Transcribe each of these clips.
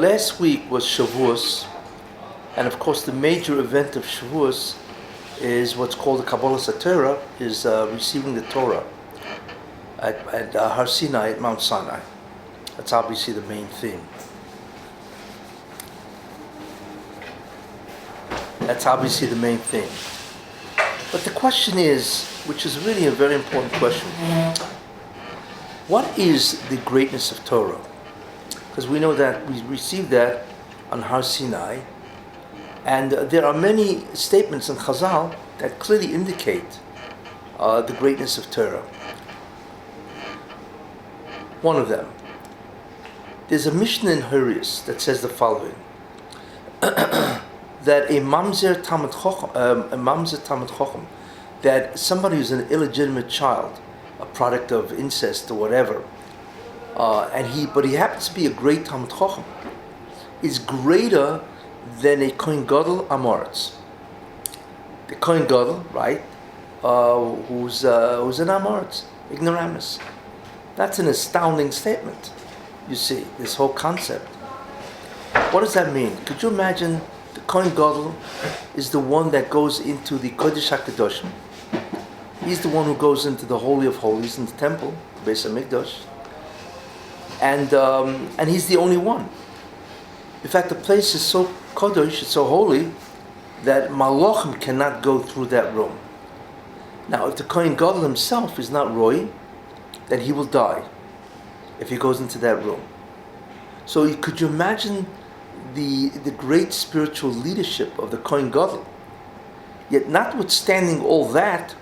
Last week was Shavuos, and of course the major event of Shavuos is what's called the Kabbalah Torah, is receiving the Torah at Har Sinai, at Mount Sinai. That's obviously the main theme. But the question is, which is really a very important question, what is the greatness of Torah? Because we know that we received that on Har Sinai, and there are many statements in Chazal that clearly indicate the greatness of Torah. One of them, there's a Mishnah in Hurrius that says the following: that a mamzer Talmid Chacham, that somebody who's an illegitimate child, a product of incest or whatever, but he happens to be a great Talmid Chacham, is greater than a Kohen Gadol Amoritz. The Kohen Gadol, right, who's an Amoritz, ignoramus. That's an astounding statement. You see, this whole concept. What does that mean? Could you imagine the Kohen Gadol is the one that goes into the Kodesh HaKadoshim. He's the one who goes into the Holy of Holies in the temple, the Beis HaMikdash. And he's the only one. In fact, the place is so Kodesh, it's so holy, that Malachim cannot go through that room. Now, if the Kohen Gadol himself is not Roy, then he will die if he goes into that room. So could you imagine the great spiritual leadership of the Kohen Gadol? Yet notwithstanding all that,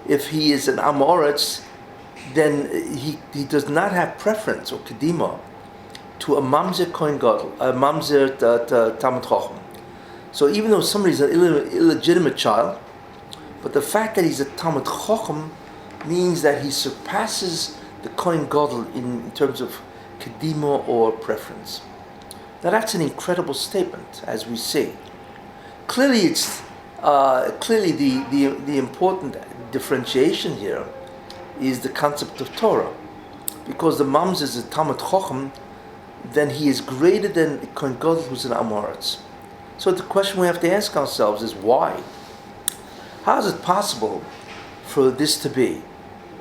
if he is an Amoritz, then he does not have preference or kedima to a mamzer Kohen Gadol, a mamzer Talmid Chacham. So even though somebody's an illegitimate child, but the fact that he's a Talmid Chacham means that he surpasses the Kohen Gadol in terms of kedima or preference. Now that's an incredible statement, as we see. Clearly, it's the important differentiation here is the concept of Torah, because the mamzer is a Talmid Chacham, then he is greater than a Kohen Gadol who's an Amoritz. So the question we have to ask ourselves is why? How is it possible for this to be,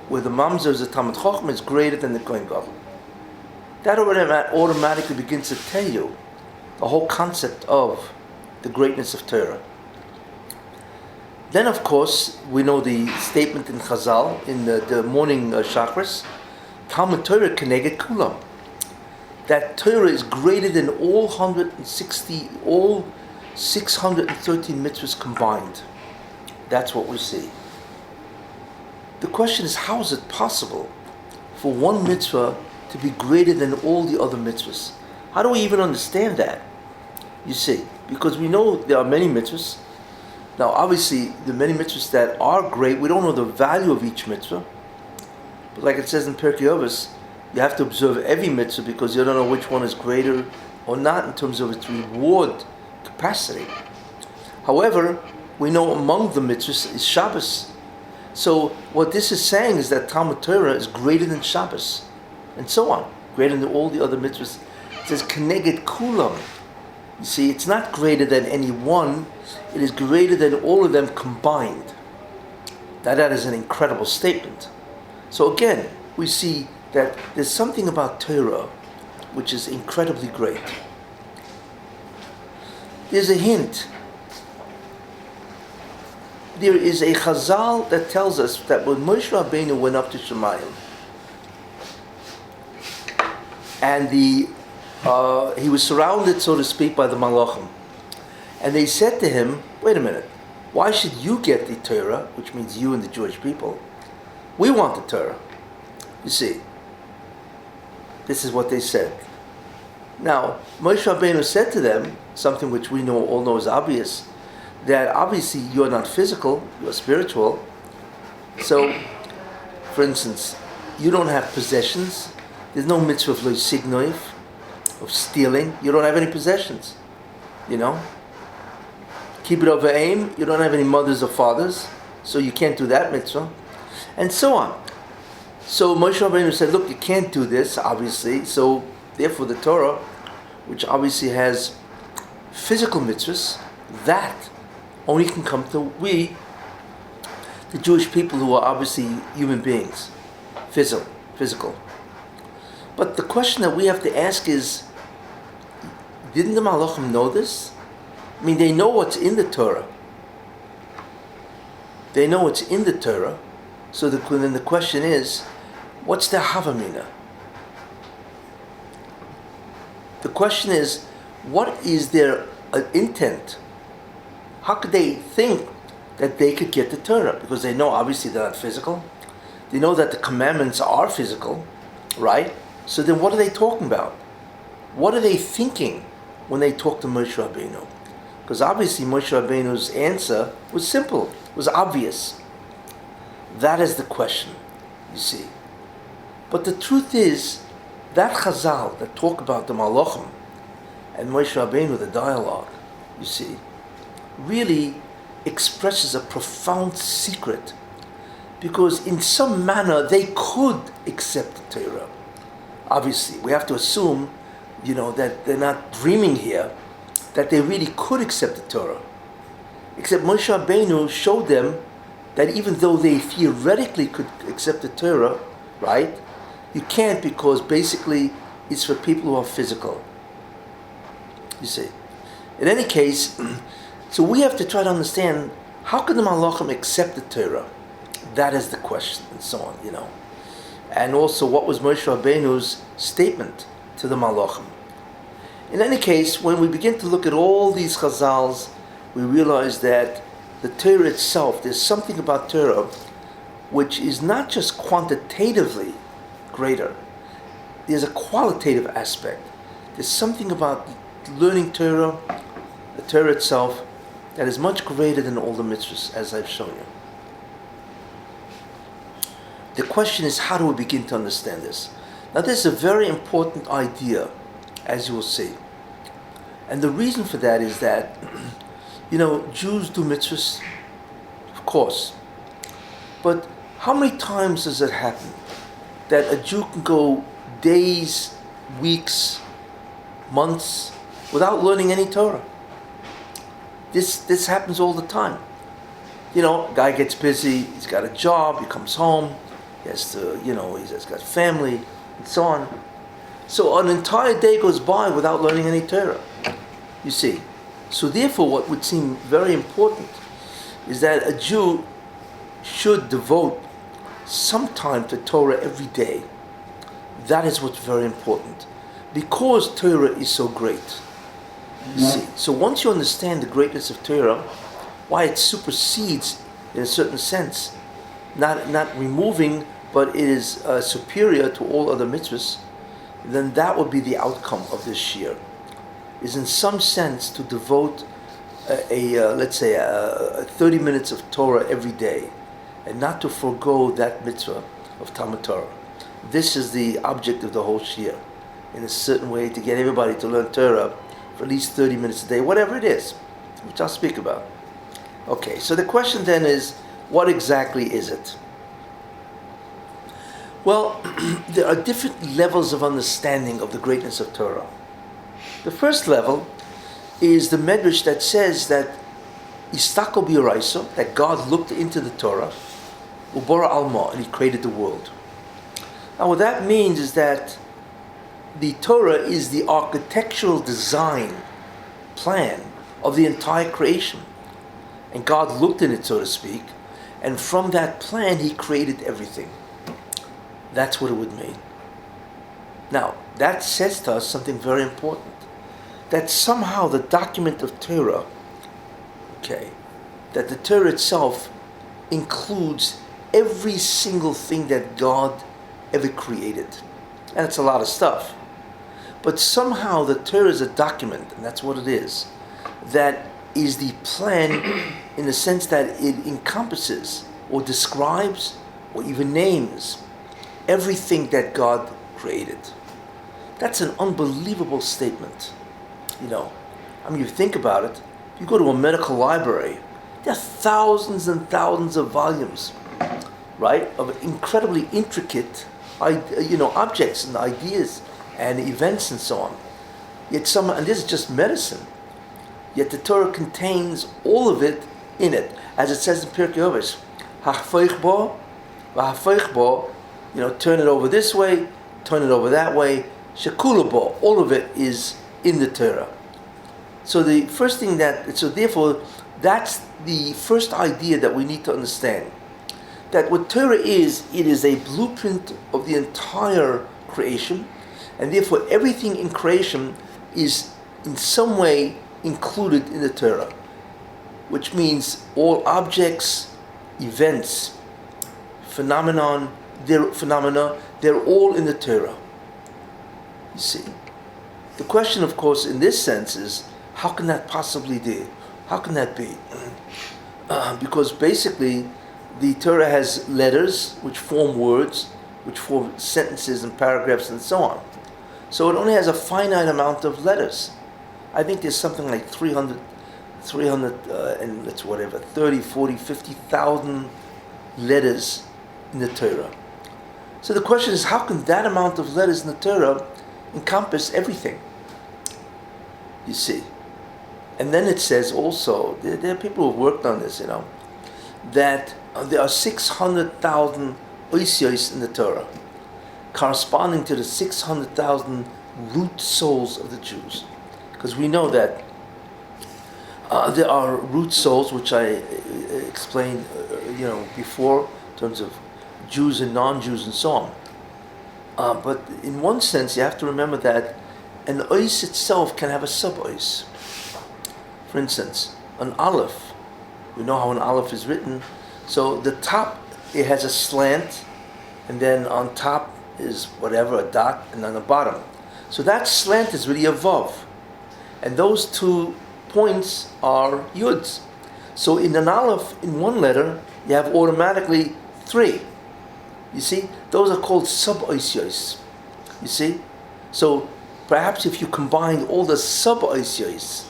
where the mamzer is a Talmid Chacham is greater than the Kohen Gadol? That automatically begins to tell you the whole concept of the greatness of Torah. Then, of course, we know the statement in Chazal, in the morning Shachris, Talmud Torah keneged kulam, that Torah is greater than all 613 mitzvahs combined. That's what we see. The question is, how is it possible for one mitzvah to be greater than all the other mitzvahs? How do we even understand that? You see, because we know there are many mitzvahs. Now, obviously, the many mitzvahs that are great, we don't know the value of each mitzvah. But like it says in Pirkei Avos, you have to observe every mitzvah because you don't know which one is greater or not in terms of its reward capacity. However, we know among the mitzvahs is Shabbos. So what this is saying is that Talmud Torah is greater than Shabbos, and so on, greater than all the other mitzvahs. It says keneged kulam. You see, it's not greater than any one, it is greater than all of them combined. Now that is an incredible statement. So again, we see that there's something about Torah which is incredibly great. There's a hint. There is a Chazal that tells us that when Moshe Rabbeinu went up to Shemayim, and he was surrounded, so to speak, by the Malachim, and they said to him, wait a minute, why should you get the Torah, which means you and the Jewish people? We want the Torah. You see, this is what they said. Now, Moshe Rabbeinu said to them something which we all know is obvious, that obviously you're not physical, you're spiritual. So, for instance, you don't have possessions. There's no mitzvah of lo signoif, of stealing. You don't have any possessions. You know? Keep it over aim. You don't have any mothers or fathers, so you can't do that mitzvah. And so on. So Moshe Rabbeinu said, look, you can't do this, obviously, so therefore the Torah which obviously has physical mitzvahs, that only can come to we, the Jewish people, who are obviously human beings, physical. But the question that we have to ask is, didn't the Malachim know this? I mean, they know what's in the Torah. They know what's in the Torah. So then the question is, what's their Havamina? The question is, what is their intent? How could they think that they could get the Torah? Because they know obviously they're not physical. They know that the commandments are physical, right? So then what are they talking about? What are they thinking when they talk to Moshe Rabbeinu? Because obviously Moshe Rabbeinu's answer was simple, was obvious. That is the question, you see. But the truth is, that Chazal that talk about the Malachim and Moshe Rabbeinu, the dialogue, you see, really expresses a profound secret, because in some manner they could accept the Torah. Obviously, we have to assume, that they're not dreaming here, that they really could accept the Torah. Except Moshe Rabbeinu showed them that even though they theoretically could accept the Torah, right, you can't, because basically it's for people who are physical. You see. In any case, so we have to try to understand, how can the Malachim accept the Torah? That is the question, and so on, And also, what was Moshe Rabbeinu's statement to the Malachim? In any case, when we begin to look at all these Chazals, we realize that the Torah itself, there's something about Torah which is not just quantitatively greater. There's a qualitative aspect. There's something about learning Torah, the Torah itself, that is much greater than all the mitzvahs, as I've shown you. The question is, how do we begin to understand this? Now, this is a very important idea, as you will see. And the reason for that is that, Jews do mitzvahs, of course. But how many times does it happen that a Jew can go days, weeks, months without learning any Torah? This happens all the time. Guy gets busy, he's got a job, he comes home, he has to, he's got family, and so on. So an entire day goes by without learning any Torah, you see. So therefore, what would seem very important is that a Jew should devote some time to Torah every day. That is what's very important, because Torah is so great. You see. So once you understand the greatness of Torah, why it supersedes, in a certain sense, not removing, but it is superior to all other mitzvahs, then that would be the outcome of this shiur, is in some sense to devote let's say 30 minutes of Torah every day, and not to forego that mitzvah of Talmud Torah. This is the object of the whole shiur, in a certain way, to get everybody to learn Torah for at least 30 minutes a day, whatever it is, which I'll speak about. Okay, so the question then is, what exactly is it? Well, there are different levels of understanding of the greatness of Torah. The first level is the Medrash that says that Istako b'Yoraiso, that God looked into the Torah, Ubora Alma, and He created the world. Now, what that means is that the Torah is the architectural design plan of the entire creation. And God looked in it, so to speak, and from that plan He created everything. That's what it would mean. Now, that says to us something very important. That somehow the document of Torah, that the Torah itself includes every single thing that God ever created. And it's a lot of stuff. But somehow the Torah is a document, and that's what it is, that is the plan in the sense that it encompasses or describes or even names everything that God created. That's an unbelievable statement. You think about it, if you go to a medical library, there are thousands and thousands of volumes, right, of incredibly intricate, objects and ideas and events and so on. Yet and this is just medicine. Yet the Torah contains all of it in it, as it says in Pirkei Avos, "Hafeich bo, v'hafeich bo," turn it over this way, turn it over that way. Shekula bo, all of it is in the Torah. So the first thing therefore, that's the first idea that we need to understand. That what Torah is, it is a blueprint of the entire creation, and therefore everything in creation is in some way included in the Torah, which means all objects, events, phenomena, they're all in the Torah. You see? The question, of course, in this sense is, how can that possibly be? How can that be? Because basically, the Torah has letters which form words, which form sentences and paragraphs and so on. So it only has a finite amount of letters. I think there's something like 30, 40, 50,000 letters in the Torah. So the question is, how can that amount of letters in the Torah encompass everything? You see. And then it says also, there are people who have worked on this, that there are 600,000 oisios in the Torah, corresponding to the 600,000 root souls of the Jews. Because we know that there are root souls, which I explained, before, in terms of Jews and non-Jews and so on. But in one sense, you have to remember that an ois itself can have a sub-ois. For instance, an aleph. We know how an aleph is written. So the top, it has a slant, and then on top is whatever, a dot, and on the bottom. So that slant is really a vav. And those 2 points are yuds. So in an aleph, in one letter, you have automatically 3. You see? Those are called sub-oisios. You see? So perhaps if you combine all the sub-oisios,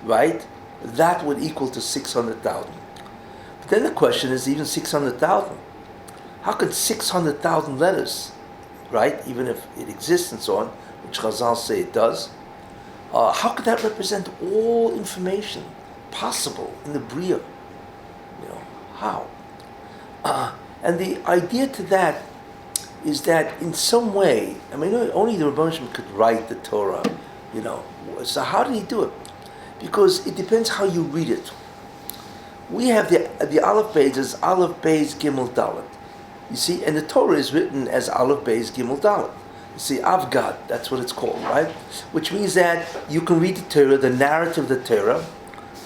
right, that would equal to 600,000. But then the question is, even 600,000, how could 600,000 letters, right, even if it exists and so on, which Chazal say it does, how could that represent all information possible in the Bria? How? And the idea to that is that in some way, only the Rabbi could write the Torah, So how did he do it? Because it depends how you read it. We have the Aleph Beis as Aleph Beis Gimel Dalet. You see, and the Torah is written as Aleph Beis Gimel Dalet. You see, Avgad, that's what it's called, right? Which means that you can read the Torah, the narrative of the Torah,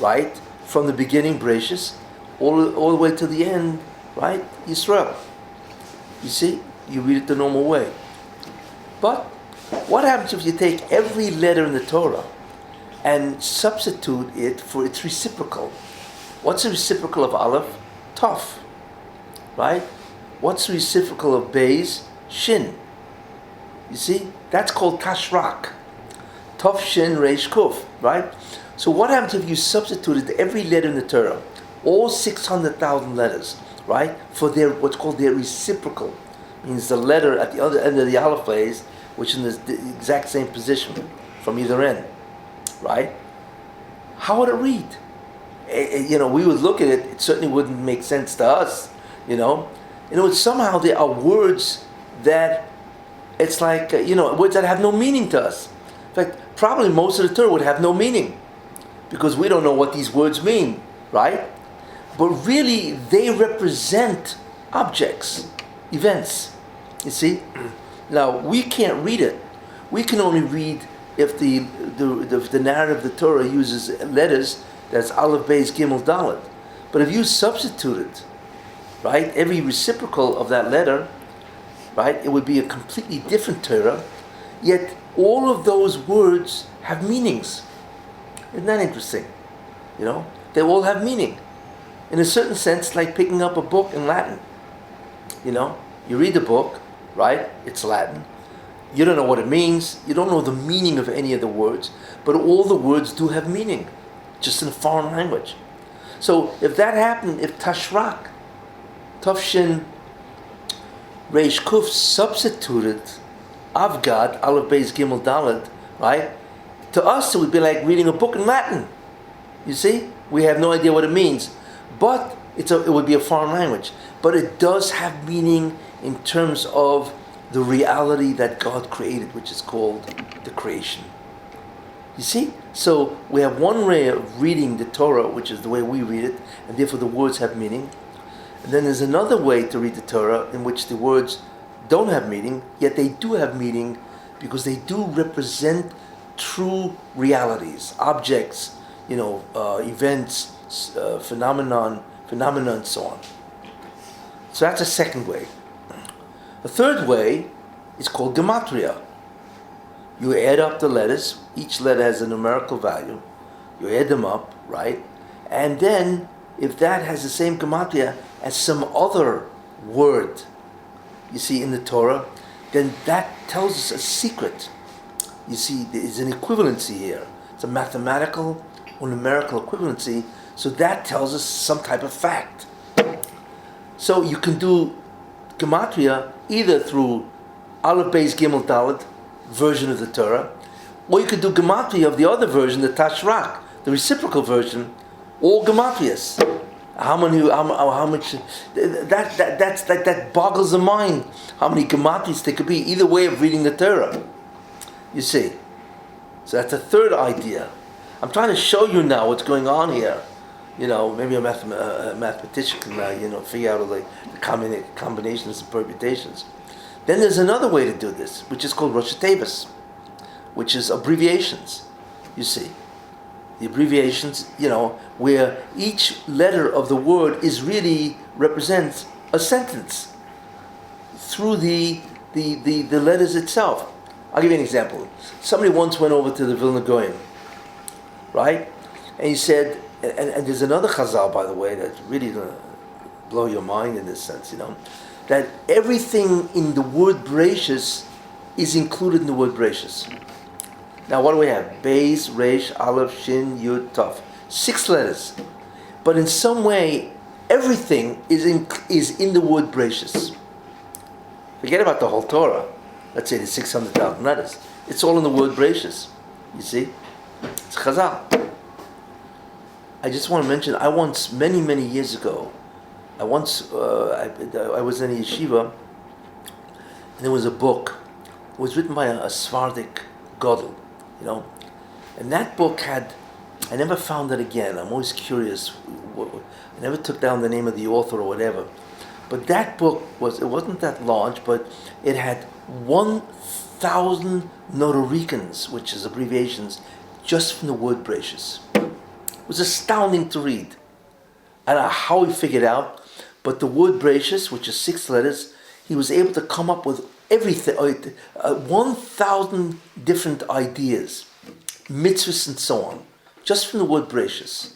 right? From the beginning, Bereshis, all the way to the end, right? Yisrael. You see, you read it the normal way. But what happens if you take every letter in the Torah and substitute it for its reciprocal? What's the reciprocal of Aleph? Tov, right? What's the reciprocal of Beis? Shin. You see? That's called Tashrak. Tov, Shin, Reish, Kuf, right? So what happens if you substituted every letter in the Torah, all 600,000 letters, right, for their what's called their reciprocal? Means the letter at the other end of the Aleph Beis, which is in the exact same position from either end, right? How would it read? We would look at it, it certainly wouldn't make sense to us, somehow there are words that it's like, words that have no meaning to us. In fact, probably most of the Torah would have no meaning because we don't know what these words mean, right? But really, they represent objects, events, you see? Now, we can't read it. We can only read if the narrative of the Torah uses letters, that's Aleph, Beis, Gimel, Dalet. But if you substitute it, right, every reciprocal of that letter, right, it would be a completely different Torah, yet all of those words have meanings. Isn't that interesting? They all have meaning. In a certain sense, like picking up a book in Latin. You read the book, right, it's Latin. You don't know what it means. You don't know the meaning of any of the words, but all the words do have meaning, just in a foreign language. So if that happened, if Tashrak, Tavshin, Reish Kuf substituted Avgad, Aleph, Beis, Gimel, Dalet, right? To us, it would be like reading a book in Latin. You see? We have no idea what it means. But it would be a foreign language. But it does have meaning in terms of the reality that God created, which is called the creation. You see? So we have one way of reading the Torah, which is the way we read it, and therefore the words have meaning. And then there's another way to read the Torah in which the words don't have meaning, yet they do have meaning because they do represent true realities, objects, events, phenomena, and so on. So that's a second way. A third way is called Demetria. You add up the letters. Each letter has a numerical value. You add them up, right? And then, if that has the same gematria as some other word you see in the Torah, then that tells us a secret. You see, there is an equivalency here. It's a mathematical or numerical equivalency. So that tells us some type of fact. So you can do gematria either through Aleph, Beis, Gimel, Dalet version of the Torah, or you could do gematria of the other version, the Tashrak, the reciprocal version, all gematrias. How much? That boggles the mind. How many gematrias there could be? Either way of reading the Torah. You see. So that's a third idea. I'm trying to show you now what's going on here. Maybe a mathematician can figure out all the combinations and permutations. Then there's another way to do this, which is called Rosh Tevis, which is abbreviations. You see. The abbreviations, where each letter of the word represents a sentence through the letters itself. I'll give you an example. Somebody once went over to the Vilna Goyim, right? And he said, and there's another chazal, by the way, that's really going to blow your mind in this sense, that everything in the word Bereshis is included in the word Bereshis. Now, what do we have? Beis, Resh, Aleph, Shin, Yud, Tav. 6 letters. But in some way, everything is in the word Bereshis. Forget about the whole Torah. Let's say the 600,000 letters. It's all in the word Bereshis. You see? It's Chazal. I just want to mention, I once, many, many years ago, I was in a yeshiva, and there was a book. It was written by a Sephardic Gadol. And that book I never found it again. I'm always curious. I never took down the name of the author or whatever. But that book it wasn't that large, but it had 1,000 notorikans, which is abbreviations, just from the word Bereshis. It was astounding to read. I don't know how he figured out, but the word Bereshis, which is 6 letters, he was able to come up with everything, 1,000 different ideas, mitzvahs and so on, just from the word Bereshis.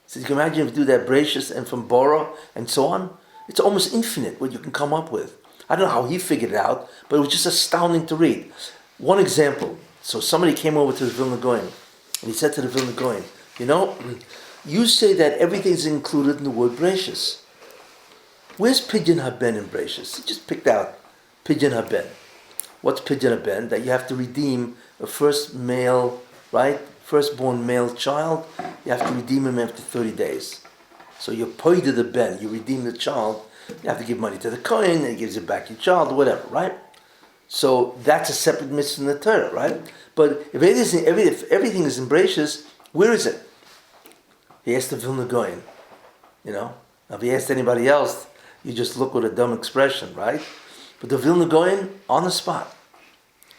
So you can imagine if you do that Bereshis and from Bora and so on, it's almost infinite what you can come up with. I don't know how he figured it out, but it was just astounding to read. One example, so somebody came over to the Vilna Goyim, and he said to the Vilna Goyim, you say that everything's included in the word Bereshis. Where's Pidyon Haben in Bereshis? He just picked out Pidyon Haben. What's Pidyon Haben? That you have to redeem a firstborn male child. You have to redeem him after 30 days. So you're poida the ben. You redeem the child. You have to give money to the kohen, and he gives you back your child, or whatever, right? So that's a separate mitzvah in the Torah, right? But if everything is in Bereshis, where is it? He asked the Vilna Goyim. Now, if he asked anybody else, you just look with a dumb expression, right? But the Vilna Goyim, on the spot.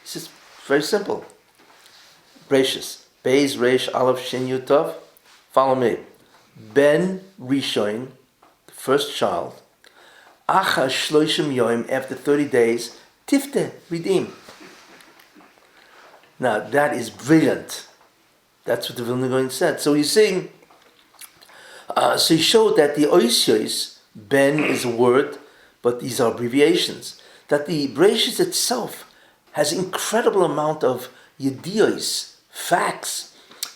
It's just very simple. Bereshis. Beis, Resh, Aleph, Shin, Yud, Tav. Follow me. Ben Rishon, the first child. Acha Shloshim Yoim, after 30 days. Tifte, redeem. Now, that is brilliant. That's what the Vilna Goyim said. So you see, so he showed that the oisios, ben is a word, but these are abbreviations. That the Bereshis itself has incredible amount of yedios, facts,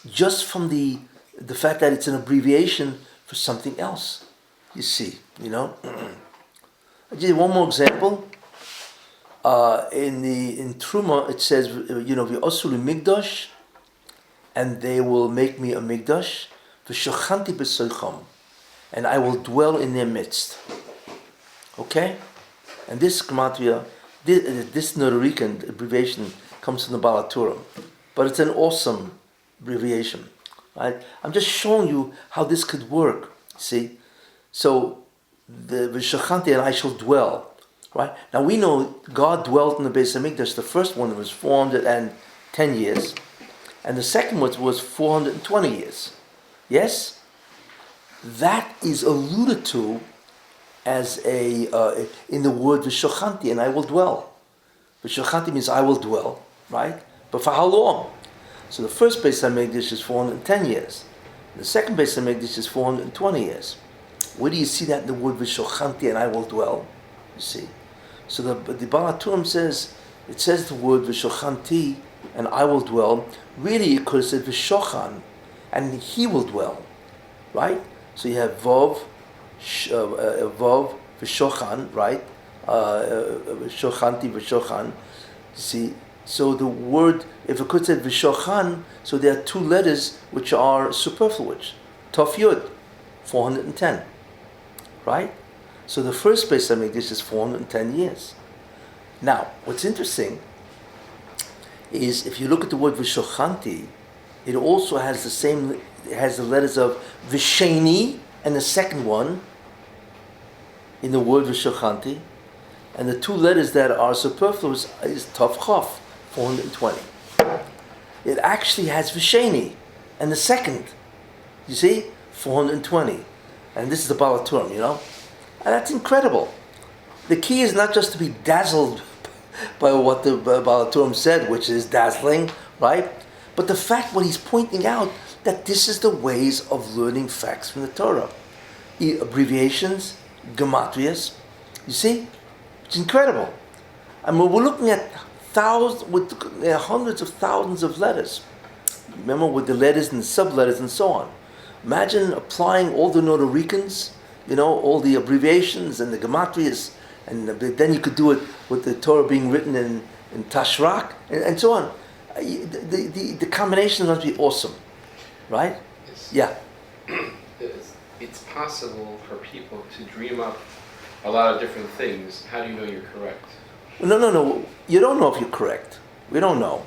just from the fact that it's an abbreviation for something else. You see, I'll give you one more example. In Truma, it says, v'osulu migdosh and they will make me a migdash, v'shochanti b'soicham, and I will dwell in their midst. Okay? And this gematria, this Nordorican abbreviation comes from the Baal HaTurim, but it's an awesome abbreviation. Right? I'm just showing you how this could work. See? So, the v'shochanti, and I shall dwell. Right? Now we know God dwelt in the Beis Hamikdash. The first one was 410 years, and the second one was 420 years. Yes? That is alluded to as in the word v'shochanti, and I will dwell. V'shochanti means I will dwell, right? But for how long? So the first Beis Hamikdash is 410 years. The second Beis Hamikdash is 420 years. Where do you see that in the word v'shochanti, and I will dwell? You see. So the Baal HaTurim says, it says the word v'shochanti, and I will dwell. Really it could have said v'shochan, and he will dwell. Right? So you have Vav, v'shochan, right? V'shochanti, v'shochan. You see, so the word, if it could say v'shochan, so there are two letters which are superfluous. Tov Yud, 410. Right? So the first Beis Hamikdash is 410 years. Now, what's interesting is if you look at the word v'shochanti, it also has it has the letters of v'sheni and the second one in the word v'shochanti, and the two letters that are superfluous is Tav Chaf, 420. It actually has v'sheni and the second, you see, 420, and this is the Baal HaTurim, you know, and that's incredible. The key is not just to be dazzled by what the Baal HaTurim said, which is dazzling, right? But the fact what he's pointing out that this is the ways of learning facts from the Torah. Abbreviations, gematrias. You see? It's incredible. I mean, we're looking at hundreds of thousands of letters. Remember with the letters and the sub-letters and so on. Imagine applying all the Nordoricans, you know, all the abbreviations and the gematrias, and then you could do it with the Torah being written in Tashrak and so on. The combination must be awesome, right? Yes. Yeah. It's possible for people to dream up a lot of different things. How do you know you're correct? No. You don't know if you're correct. We don't know.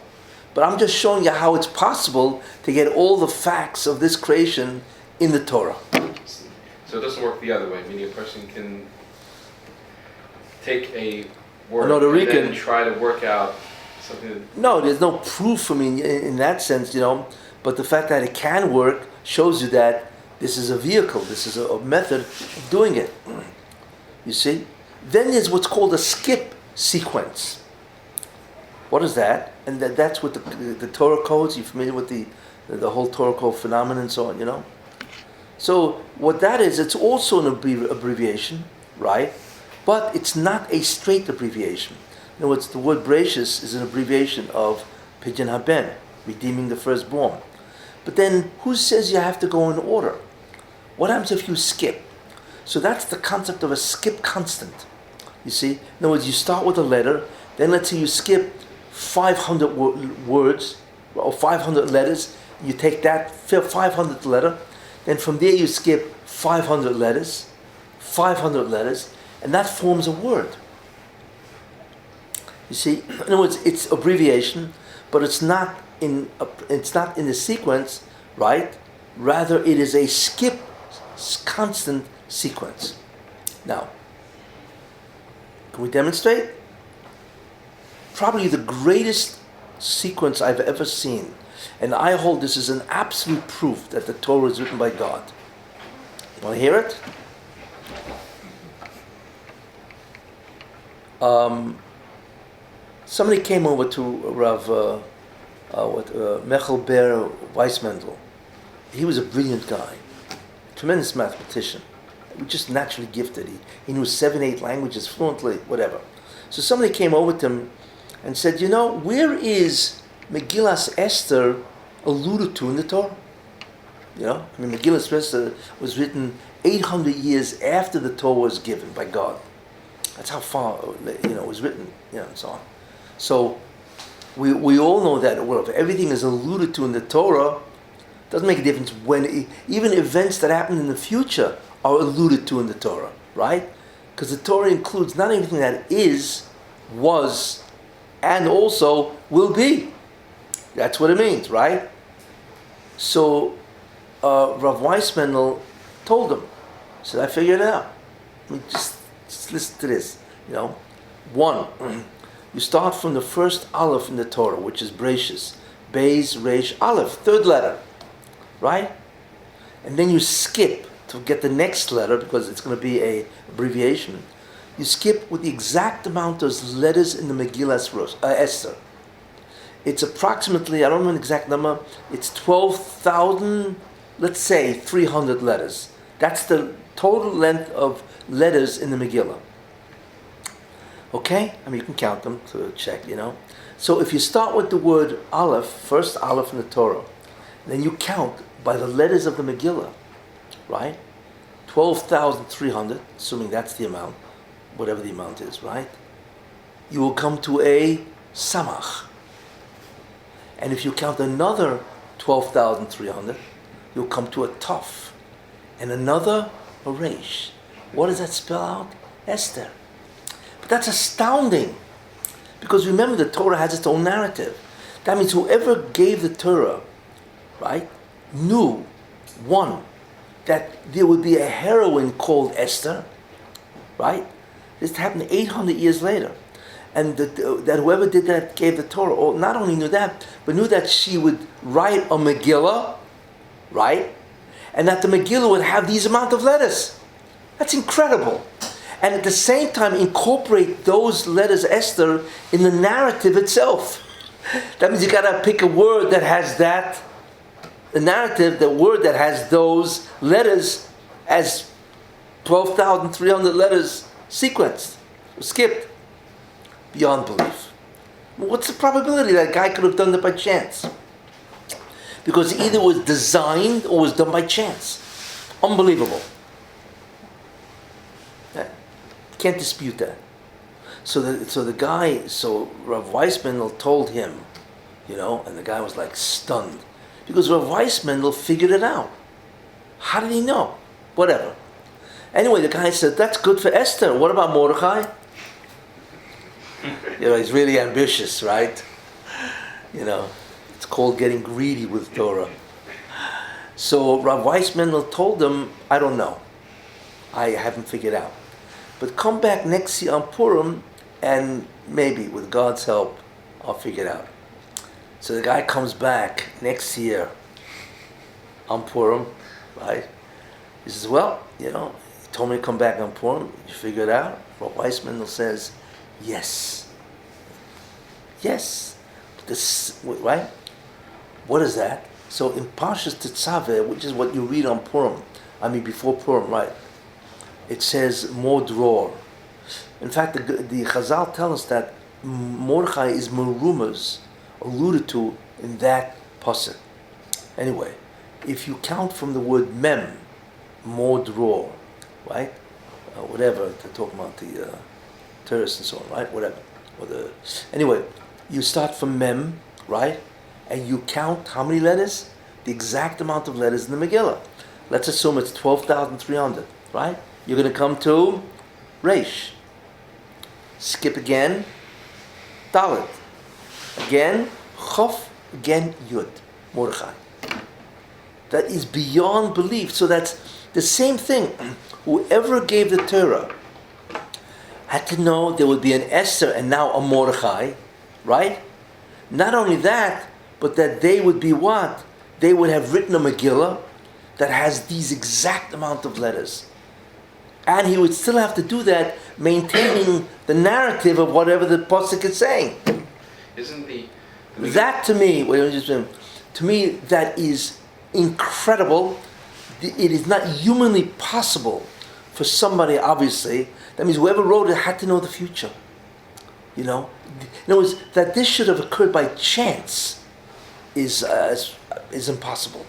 But I'm just showing you how it's possible to get all the facts of this creation in the Torah. So it doesn't work the other way, meaning a person can take a word and then try to work out something. No, there's no proof for me in that sense, you know. But the fact that it can work shows you that this is a vehicle, this is a method of doing it. You see? Then there's what's called a skip sequence. What is that? And that's what the Torah codes. You're familiar with the whole Torah code phenomenon and so on, you know? So what that is, it's also an abbreviation, right? But it's not a straight abbreviation. In other words, the word Bereshis is an abbreviation of Pidyon Haben, redeeming the firstborn. But then, who says you have to go in order? What happens if you skip? So that's the concept of a skip constant. You see? In other words, you start with a letter, then let's say you skip 500 words, or 500 letters, you take that 500th letter, then from there you skip 500 letters, and that forms a word. You see? In other words, it's abbreviation, but it's not in the sequence, right? Rather, it is a skip constant sequence. Now, can we demonstrate? Probably the greatest sequence I've ever seen, and I hold this as an absolute proof that the Torah is written by God. You want to hear it? Somebody came over to Rav Mechel Ber Weissmendel. He was a brilliant guy, tremendous mathematician, just naturally gifted. He knew 7-8 languages fluently, whatever. So somebody came over to him and said, you know, where is Megillas Esther alluded to in the Torah? You know, I mean, Megillas Esther was written 800 years after the Torah was given by God. That's how far, you know, it was written, you know, and so on. So we all know that, well, if everything is alluded to in the Torah, it doesn't make a difference when, even events that happen in the future are alluded to in the Torah, right? Because the Torah includes not everything that is, was, and also will be. That's what it means, right? So, Rav Weissmendel told him, said, I figured it out. I mean, just listen to this, One, you start from the first Aleph in the Torah, which is Bereshis. Beis, Reish, Aleph, third letter, right? And then you skip to get the next letter, because it's going to be an abbreviation. You skip with the exact amount of letters in the Megillah Esther. It's approximately, I don't know an exact number, it's 12,000, let's say 300 letters. That's the total length of letters in the Megillah. Okay? I mean, you can count them to check, So if you start with the word Aleph, first Aleph in the Torah, then you count by the letters of the Megillah, right? 12,300, assuming that's the amount, whatever the amount is, right? You will come to a Samach. And if you count another 12,300, you'll come to a Tov. And another, a Reish. What does that spell out? Esther. But that's astounding. Because remember, the Torah has its own narrative. That means whoever gave the Torah, right, knew, one, that there would be a heroine called Esther, right? This happened 800 years later. And that whoever did that gave the Torah, or not only knew that, but knew that she would write a Megillah, right? And that the Megillah would have these amount of letters. That's incredible. And at the same time incorporate those letters, Esther, in the narrative itself. That means you gotta pick a word that has that, the narrative, the word that has those letters as 12,300 letters sequenced, or skipped. Beyond belief. What's the probability that a guy could have done that by chance? Because either it was designed or was done by chance. Unbelievable. Can't dispute that. So Rav Weissmendel told him, and the guy was like stunned. Because Rav Weissmendel figured it out. How did he know? Whatever. Anyway, the guy said, that's good for Esther. What about Mordechai? He's really ambitious, right? It's called getting greedy with Torah. So Rav Weissmendel told him, I don't know. I haven't figured out. But come back next year on Purim, and maybe, with God's help, I'll figure it out. So the guy comes back next year on Purim, right? He says, well, he told me to come back on Purim. You figure it out? Rav Weissmendel says, yes. Yes. Right? What is that? So in Parshas Tetzaveh, which is what you read on Purim, before Purim, right? It says more dror. In fact, the Chazal tell us that Mordechai is merumaz, alluded to in that pasuk. Anyway, if you count from the word mem, more dror, right? Whatever, they're talking about the terrorists and so on, right? Whatever. Anyway, you start from mem, right? And you count how many letters? The exact amount of letters in the Megillah. Let's assume it's 12,300, right? You're going to come to Reish. Skip again. Dalet. Again. Chof. Again. Yud. Mordechai. That is beyond belief. So that's the same thing. Whoever gave the Torah had to know there would be an Esther and now a Mordechai, right? Not only that, but that they would be what? They would have written a Megillah that has these exact amount of letters. And he would still have to do that, maintaining the narrative of whatever the pasuk is saying. Isn't that to me, that is incredible. It is not humanly possible for somebody, obviously. That means whoever wrote it had to know the future. In other words, that this should have occurred by chance is impossible.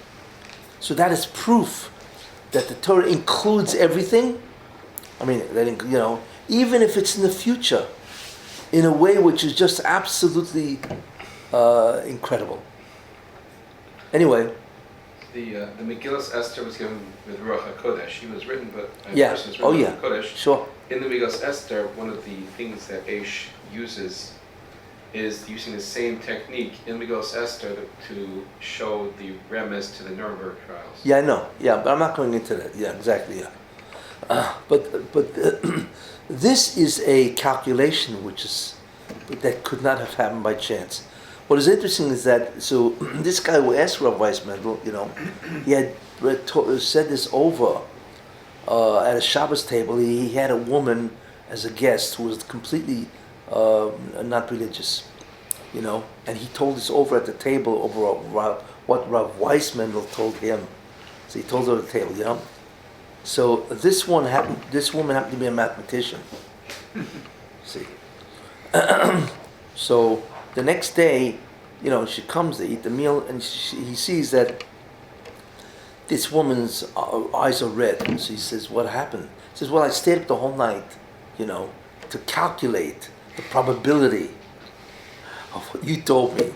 So that is proof that the Torah includes everything. Even if it's in the future, in a way which is just absolutely incredible. Anyway. The Megillas Esther was given with Ruach HaKodesh. She was written, but yeah. Person was written with Kodesh. Sure. In the Megillas Esther, one of the things that Aish uses is using the same technique in Megillas Esther to show the remez to the Nuremberg trials. Yeah, I know. Yeah, but I'm not going into that. Yeah, exactly. Yeah. But this is a calculation that could not have happened by chance. What is interesting is that, so this guy who asked Rabbi Mendel, he had said this over at a Shabbos table. He had a woman as a guest who was completely not religious, and he told this over at the table over what Rav Mendel told him. So he told her at the table, So this woman happened to be a mathematician. See. So the next day, she comes to eat the meal, and he sees that this woman's eyes are red. So he says, "What happened?" He says, "Well, I stayed up the whole night, to calculate the probability of what you told me."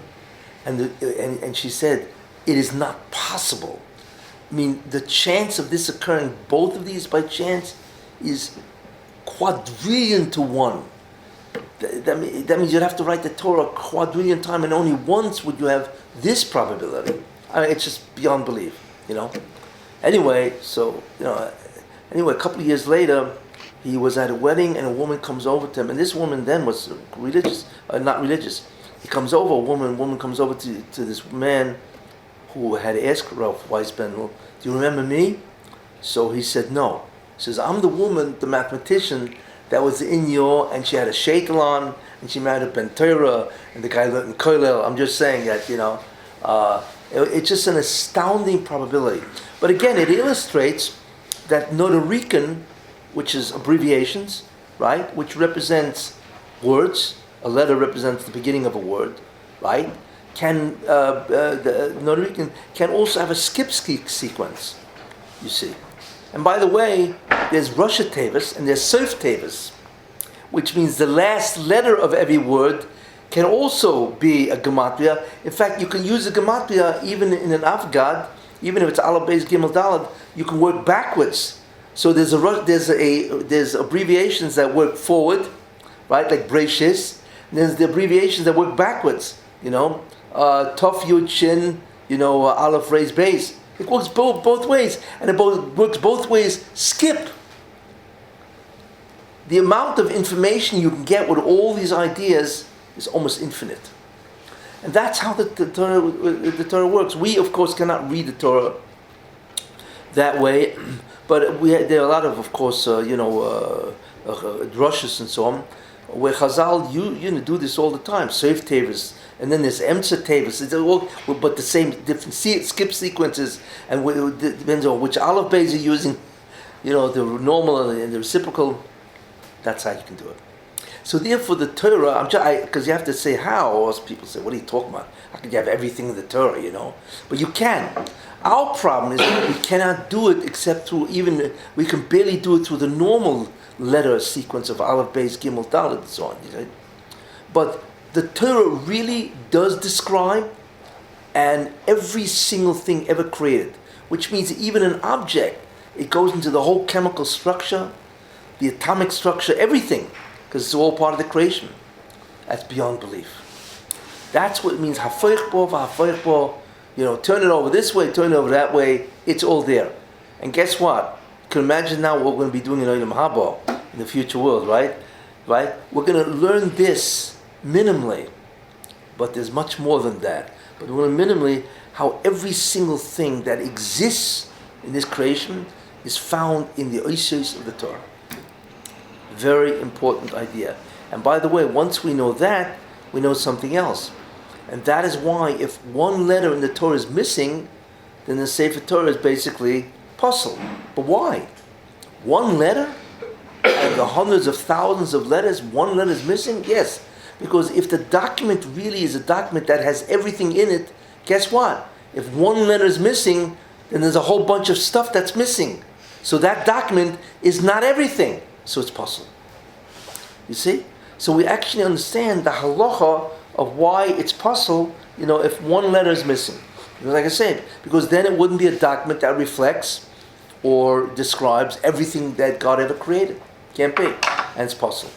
And she said, "It is not possible. I mean, the chance of this occurring, both of these by chance, is quadrillion to one. That means you'd have to write the Torah a quadrillion times, and only once would you have this probability. I mean, it's just beyond belief, Anyway, a couple of years later, he was at a wedding, and a woman comes over to him, and this woman then was religious, not religious. He comes over, a woman comes over to this man who had asked Rav Mendel, "Do you remember me?" So he said, "No." He says, "I'm the woman, the mathematician, that was in your," and she had a sheitel on, and she married a Ben Torah, and the guy lived in Koilel. I'm just saying that, it's just an astounding probability. But again, it illustrates that Nodarican, which is abbreviations, right, which represents words, a letter represents the beginning of a word, right, the Nodarican can also have a skip sequence, you see. And by the way, there's Rosh Tevis and there's Sof Tevis, which means the last letter of every word can also be a gematria. In fact, you can use a gematria even in an Avgad, even if it's Aleph Beis Gimel Daled. You can work backwards. So there's abbreviations that work forward, right, like Breishis. And there's the abbreviations that work backwards. Tov Yud Shin, Aleph Reis Beis. It works both ways, and it works both ways. Skip. The amount of information you can get with all these ideas is almost infinite, and that's how the Torah works. We, of course, cannot read the Torah that way, but there are a lot of course, drushes and so on, where Chazal you do this all the time. Sof Tevis. And then there's Emtza Tevis. It's all, but the same different skip sequences, and it depends on which Aleph Beis you're using, the normal and the reciprocal. That's how you can do it. So therefore, the Torah, because you have to say how, or else people say, "What are you talking about? How can you have everything in the Torah?" But you can. Our problem is that we cannot do it except through we can barely do it through the normal letter sequence of Aleph Beis Gimel Daled and so on. But the Torah really does describe and every single thing ever created, which means even an object, it goes into the whole chemical structure, the atomic structure, everything, because it's all part of the creation. That's beyond belief. That's what it means, hafoich bo v'hafoich bo, turn it over this way, turn it over that way, it's all there. And guess what? You can imagine now what we're going to be doing in Olam Haba, in the future world, right? Right? We're going to learn this minimally, but there's much more than that. But we're going to minimally how every single thing that exists in this creation is found in the Oisos of the Torah. Very important idea. And by the way, once we know that, we know something else. And that is why if one letter in the Torah is missing, then the Sefer Torah is basically puzzle. But why? One letter? And the hundreds of thousands of letters, one letter is missing? Yes. Because if the document really is a document that has everything in it, guess what? If one letter is missing, then there's a whole bunch of stuff that's missing. So that document is not everything. So it's puzzle. You see? So we actually understand the halacha of why it's possible, if one letter is missing. Because like I said, because then it wouldn't be a document that reflects or describes everything that God ever created. Can't be. And it's possible.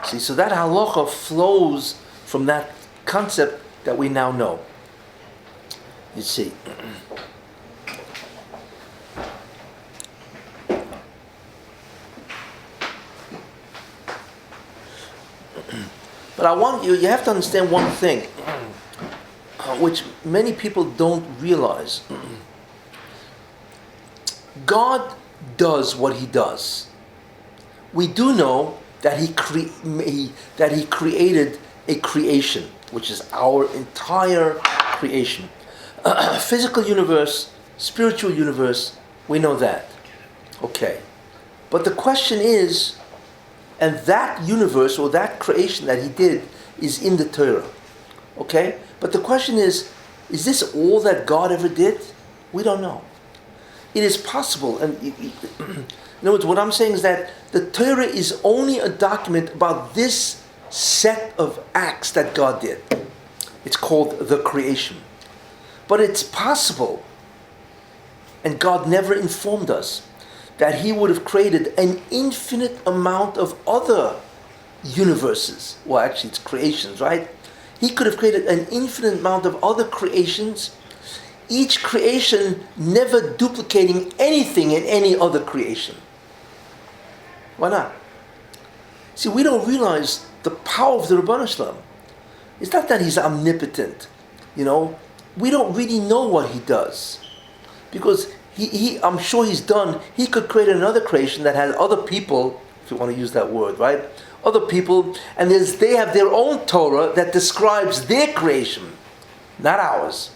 See, so that halacha flows from that concept that we now know. You see. But I want you have to understand one thing, which many people don't realize. God does what He does. We do know that He created a creation, which is our entire creation. Physical universe, spiritual universe, we know that. Okay. But the question is, and that universe or that creation that He did is in the Torah. Okay? But the question is this all that God ever did? We don't know. It is possible, and in other words, what I'm saying is that the Torah is only a document about this set of acts that God did. It's called the creation. But it's possible, and God never informed us, that He would have created an infinite amount of other universes. Well, actually, it's creations, right? He could have created an infinite amount of other creations, each creation never duplicating anything in any other creation. Why not? See, we don't realize the power of the Ribono Shel Olam. It's not that He's omnipotent, We don't really know what He does. Because He I'm sure He could create another creation that has other people, if you want to use that word, right? Other people, and they have their own Torah that describes their creation, not ours.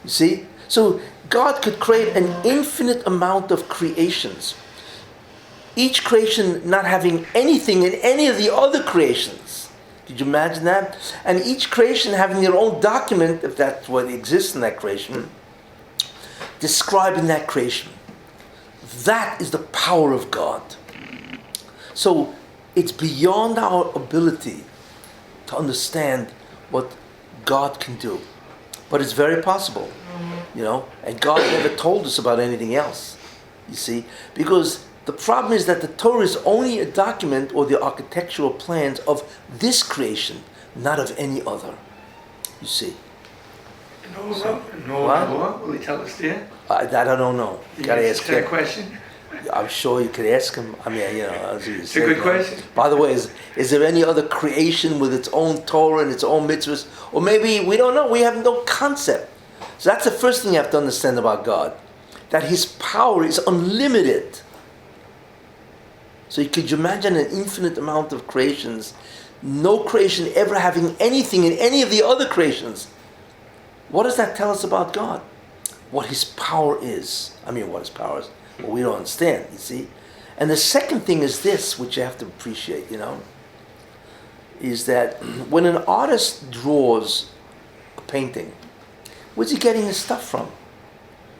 You see? So God could create an infinite amount of creations. Each creation not having anything in any of the other creations. Did you imagine that? And each creation having their own document, if that's what exists in that creation, describing that creation. That is the power of God. So it's beyond our ability to understand what God can do. But it's very possible, and God never told us about anything else, you see, because the problem is that the Torah is only a document or the architectural plans of this creation, not of any other, you see. What? Will He tell us there? I don't know. You gotta ask him. That question? I'm sure you could ask him. I mean, as you It's say, a good question. By the way, is there any other creation with its own Torah and its own mitzvahs? Or maybe, we don't know, we have no concept. So that's the first thing you have to understand about God. That His power is unlimited. So could you imagine an infinite amount of creations, no creation ever having anything in any of the other creations? What does that tell us about God? What His power is. What His power is. Well, we don't understand, you see. And the second thing is this, which you have to appreciate, is that when an artist draws a painting, where's he getting his stuff from?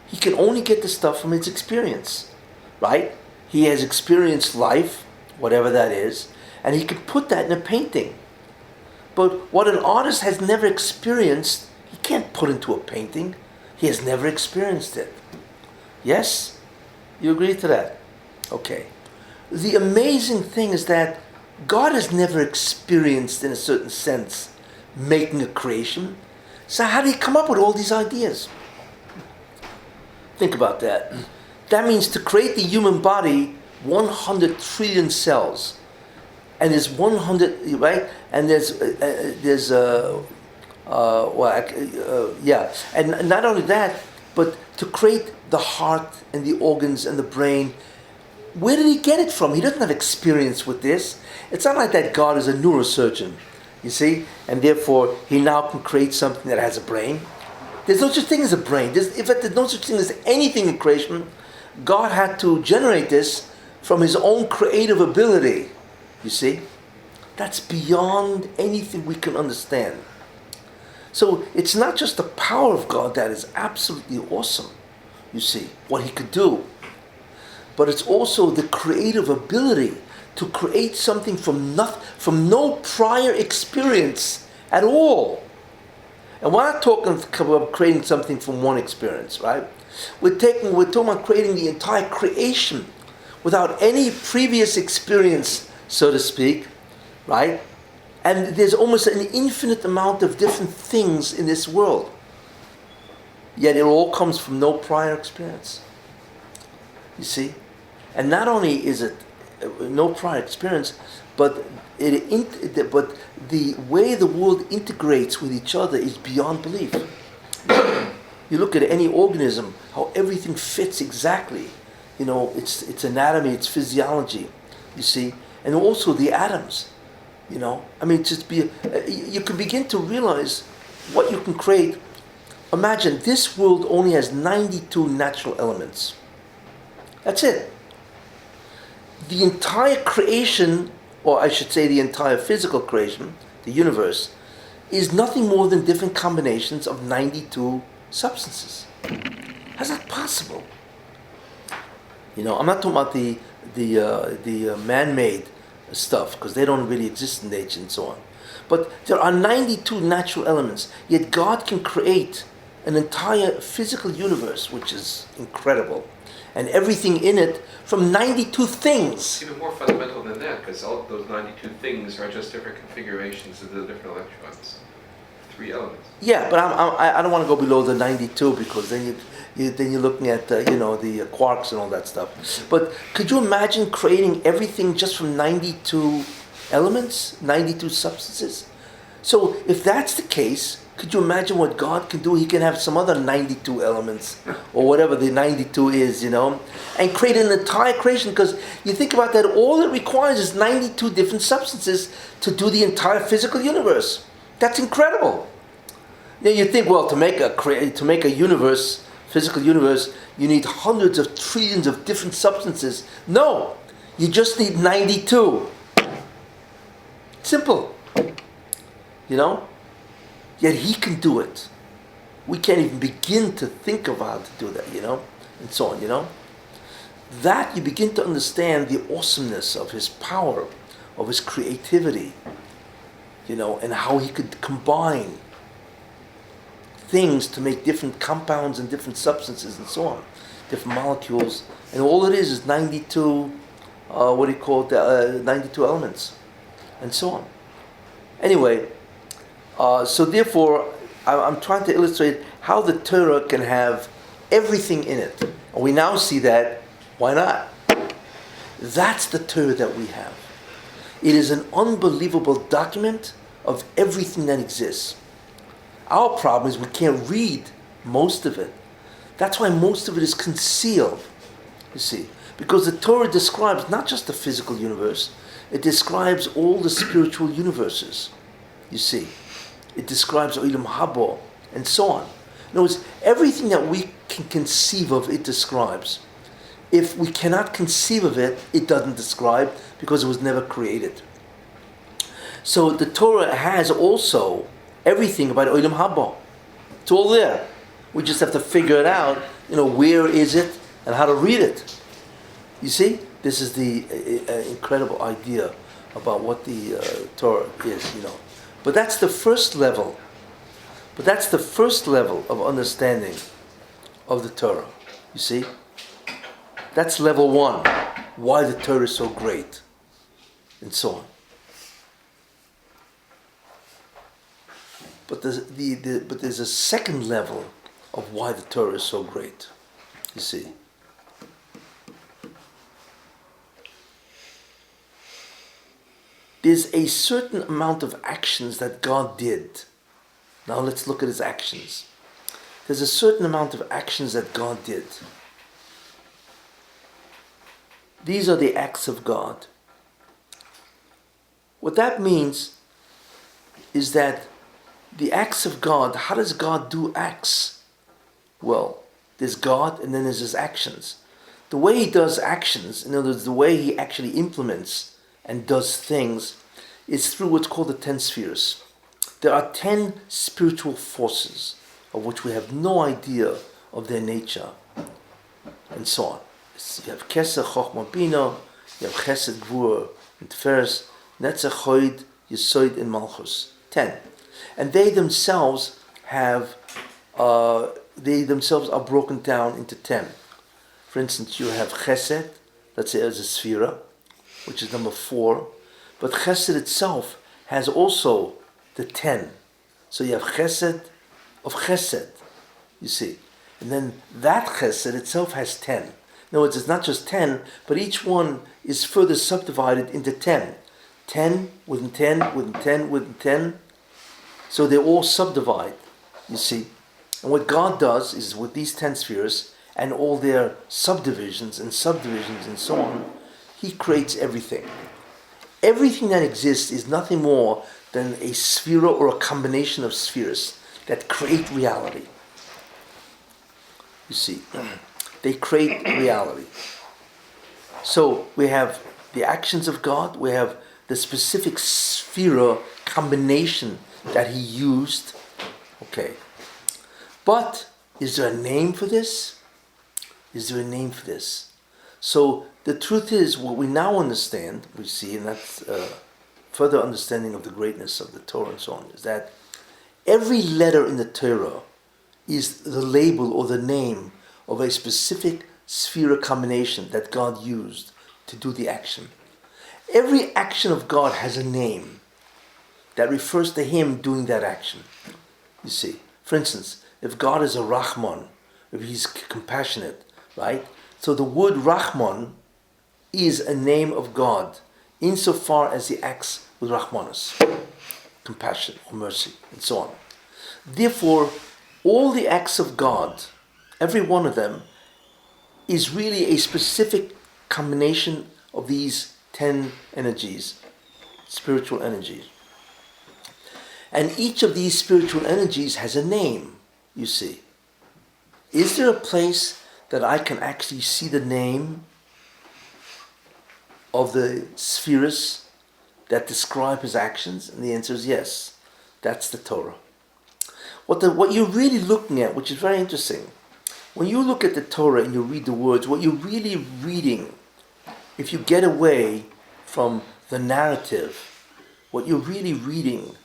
He can only get the stuff from his experience, right? He has experienced life, whatever that is, and he can put that in a painting. But what an artist has never experienced, he can't put into a painting. He has never experienced it. Yes? You agree to that? Okay. The amazing thing is that God has never experienced, in a certain sense, making a creation. So how did He come up with all these ideas? Think about that. That means to create the human body, 100 trillion cells. And there's 100, right? And and not only that, but to create the heart and the organs and the brain. Where did He get it from? He doesn't have experience with this. It's not like that God is a neurosurgeon, you see, and therefore He now can create something that has a brain. There's no such thing as a brain. In fact, there's no such thing as anything in creation. God had to generate this from His own creative ability, you see. That's beyond anything we can understand. So it's not just the power of God that is absolutely awesome, you see, what He could do. But it's also the creative ability to create something from no prior experience at all. And we're not talking about creating something from one experience, right? We're talking about creating the entire creation without any previous experience, so to speak, right? And there's almost an infinite amount of different things in this world. Yet it all comes from no prior experience. You see? And not only is it no prior experience, but the way the world integrates with each other is beyond belief. You look at any organism, how everything fits exactly. Its anatomy, its physiology, you see, and also the atoms. You can begin to realize what you can create. Imagine this world only has 92 natural elements. That's it. The entire creation, or I should say the entire physical creation, the universe, is nothing more than different combinations of 92 substances. How's that possible? I'm not talking about the man-made stuff, because they don't really exist in nature and so on. But there are 92 natural elements, yet God can create an entire physical universe, which is incredible, and everything in it from 92 things. It's even more fundamental than that, because all of those 92 things are just different configurations of the different electrons. 3 elements. Yeah, but I don't want to go below the 92, because then you're looking at the quarks and all that stuff. But could you imagine creating everything just from 92 elements, 92 substances? So if that's the case, could you imagine what God can do? He can have some other 92 elements, or whatever the 92 is, and create an entire creation. Because you think about that, all it requires is 92 different substances to do the entire physical universe. That's incredible. You think, well, to make a universe, physical universe, you need hundreds of trillions of different substances. No, you just need 92. Simple. Yet He can do it. We can't even begin to think of how to do that, and so on, That you begin to understand the awesomeness of His power, of His creativity, and how He could combine things to make different compounds and different substances and so on, different molecules, and all it is 92, 92 elements, and so on. Anyway, so therefore, I'm trying to illustrate how the Torah can have everything in it. And we now see that, why not? That's the Torah that we have. It is an unbelievable document of everything that exists. Our problem is we can't read most of it. That's why most of it is concealed, you see. Because the Torah describes not just the physical universe, it describes all the spiritual universes, you see. It describes Olam Haba, and so on. In other words, everything that we can conceive of, it describes. If we cannot conceive of it, it doesn't describe, because it was never created. So the Torah has also everything about Olam Haba. It's all there. We just have to figure it out, where is it, and how to read it. You see? This is the incredible idea about what the Torah is, But that's the first level. But that's the first level of understanding of the Torah. You see? That's level 1. Why the Torah is so great. And so on. But there's a second level of why the Torah is so great. You see? There's a certain amount of actions that God did. Now let's look at His actions. There's a certain amount of actions that God did. These are the acts of God. What that means is that the acts of God, how does God do acts? Well, there's God and then there's His actions. The way He does actions, in other words, the way He actually implements and does things, is through what's called the 10 spheres. There are 10 spiritual forces of which we have no idea of their nature, and so on. You have Kessin, Chochmah, Bina, you have Chesed, Gvura, and Tiferes, Netzach, Hod, Yesod, and Malchus. 10. And they themselves are broken down into 10. For instance, you have Chesed, let's say as a Sphira, which is number 4. But Chesed itself has also the 10. So you have Chesed of Chesed, you see. And then that Chesed itself has 10. In other words, it's not just 10, but each one is further subdivided into 10. 10 within 10, within 10, within 10. So they all subdivide, you see. And what God does is with these 10 spheres and all their subdivisions and so on, He creates everything. Everything that exists is nothing more than a sphere or a combination of spheres that create reality. You see, they create reality. So we have the actions of God, we have the specific sphere combination that He used. Okay. But is there a name for this? Is there a name for this? So the truth is, what we now understand, we see, and that's further understanding of the greatness of the Torah and so on, is that every letter in the Torah is the label or the name of a specific sphere combination that God used to do the action. Every action of God has a name that refers to Him doing that action. You see, for instance, if God is a Rahman, if He's compassionate, right? So the word Rahman is a name of God insofar as He acts with Rahmanus, compassion or mercy, and so on. Therefore, all the acts of God, every one of them, is really a specific combination of these 10 energies, spiritual energies. And each of these spiritual energies has a name, you see. Is there a place that I can actually see the name of the spheres that describe His actions? And the answer is yes. That's the Torah. What you're really looking at, which is very interesting, when you look at the Torah and you read the words, what you're really reading, if you get away from the narrative, what you're really reading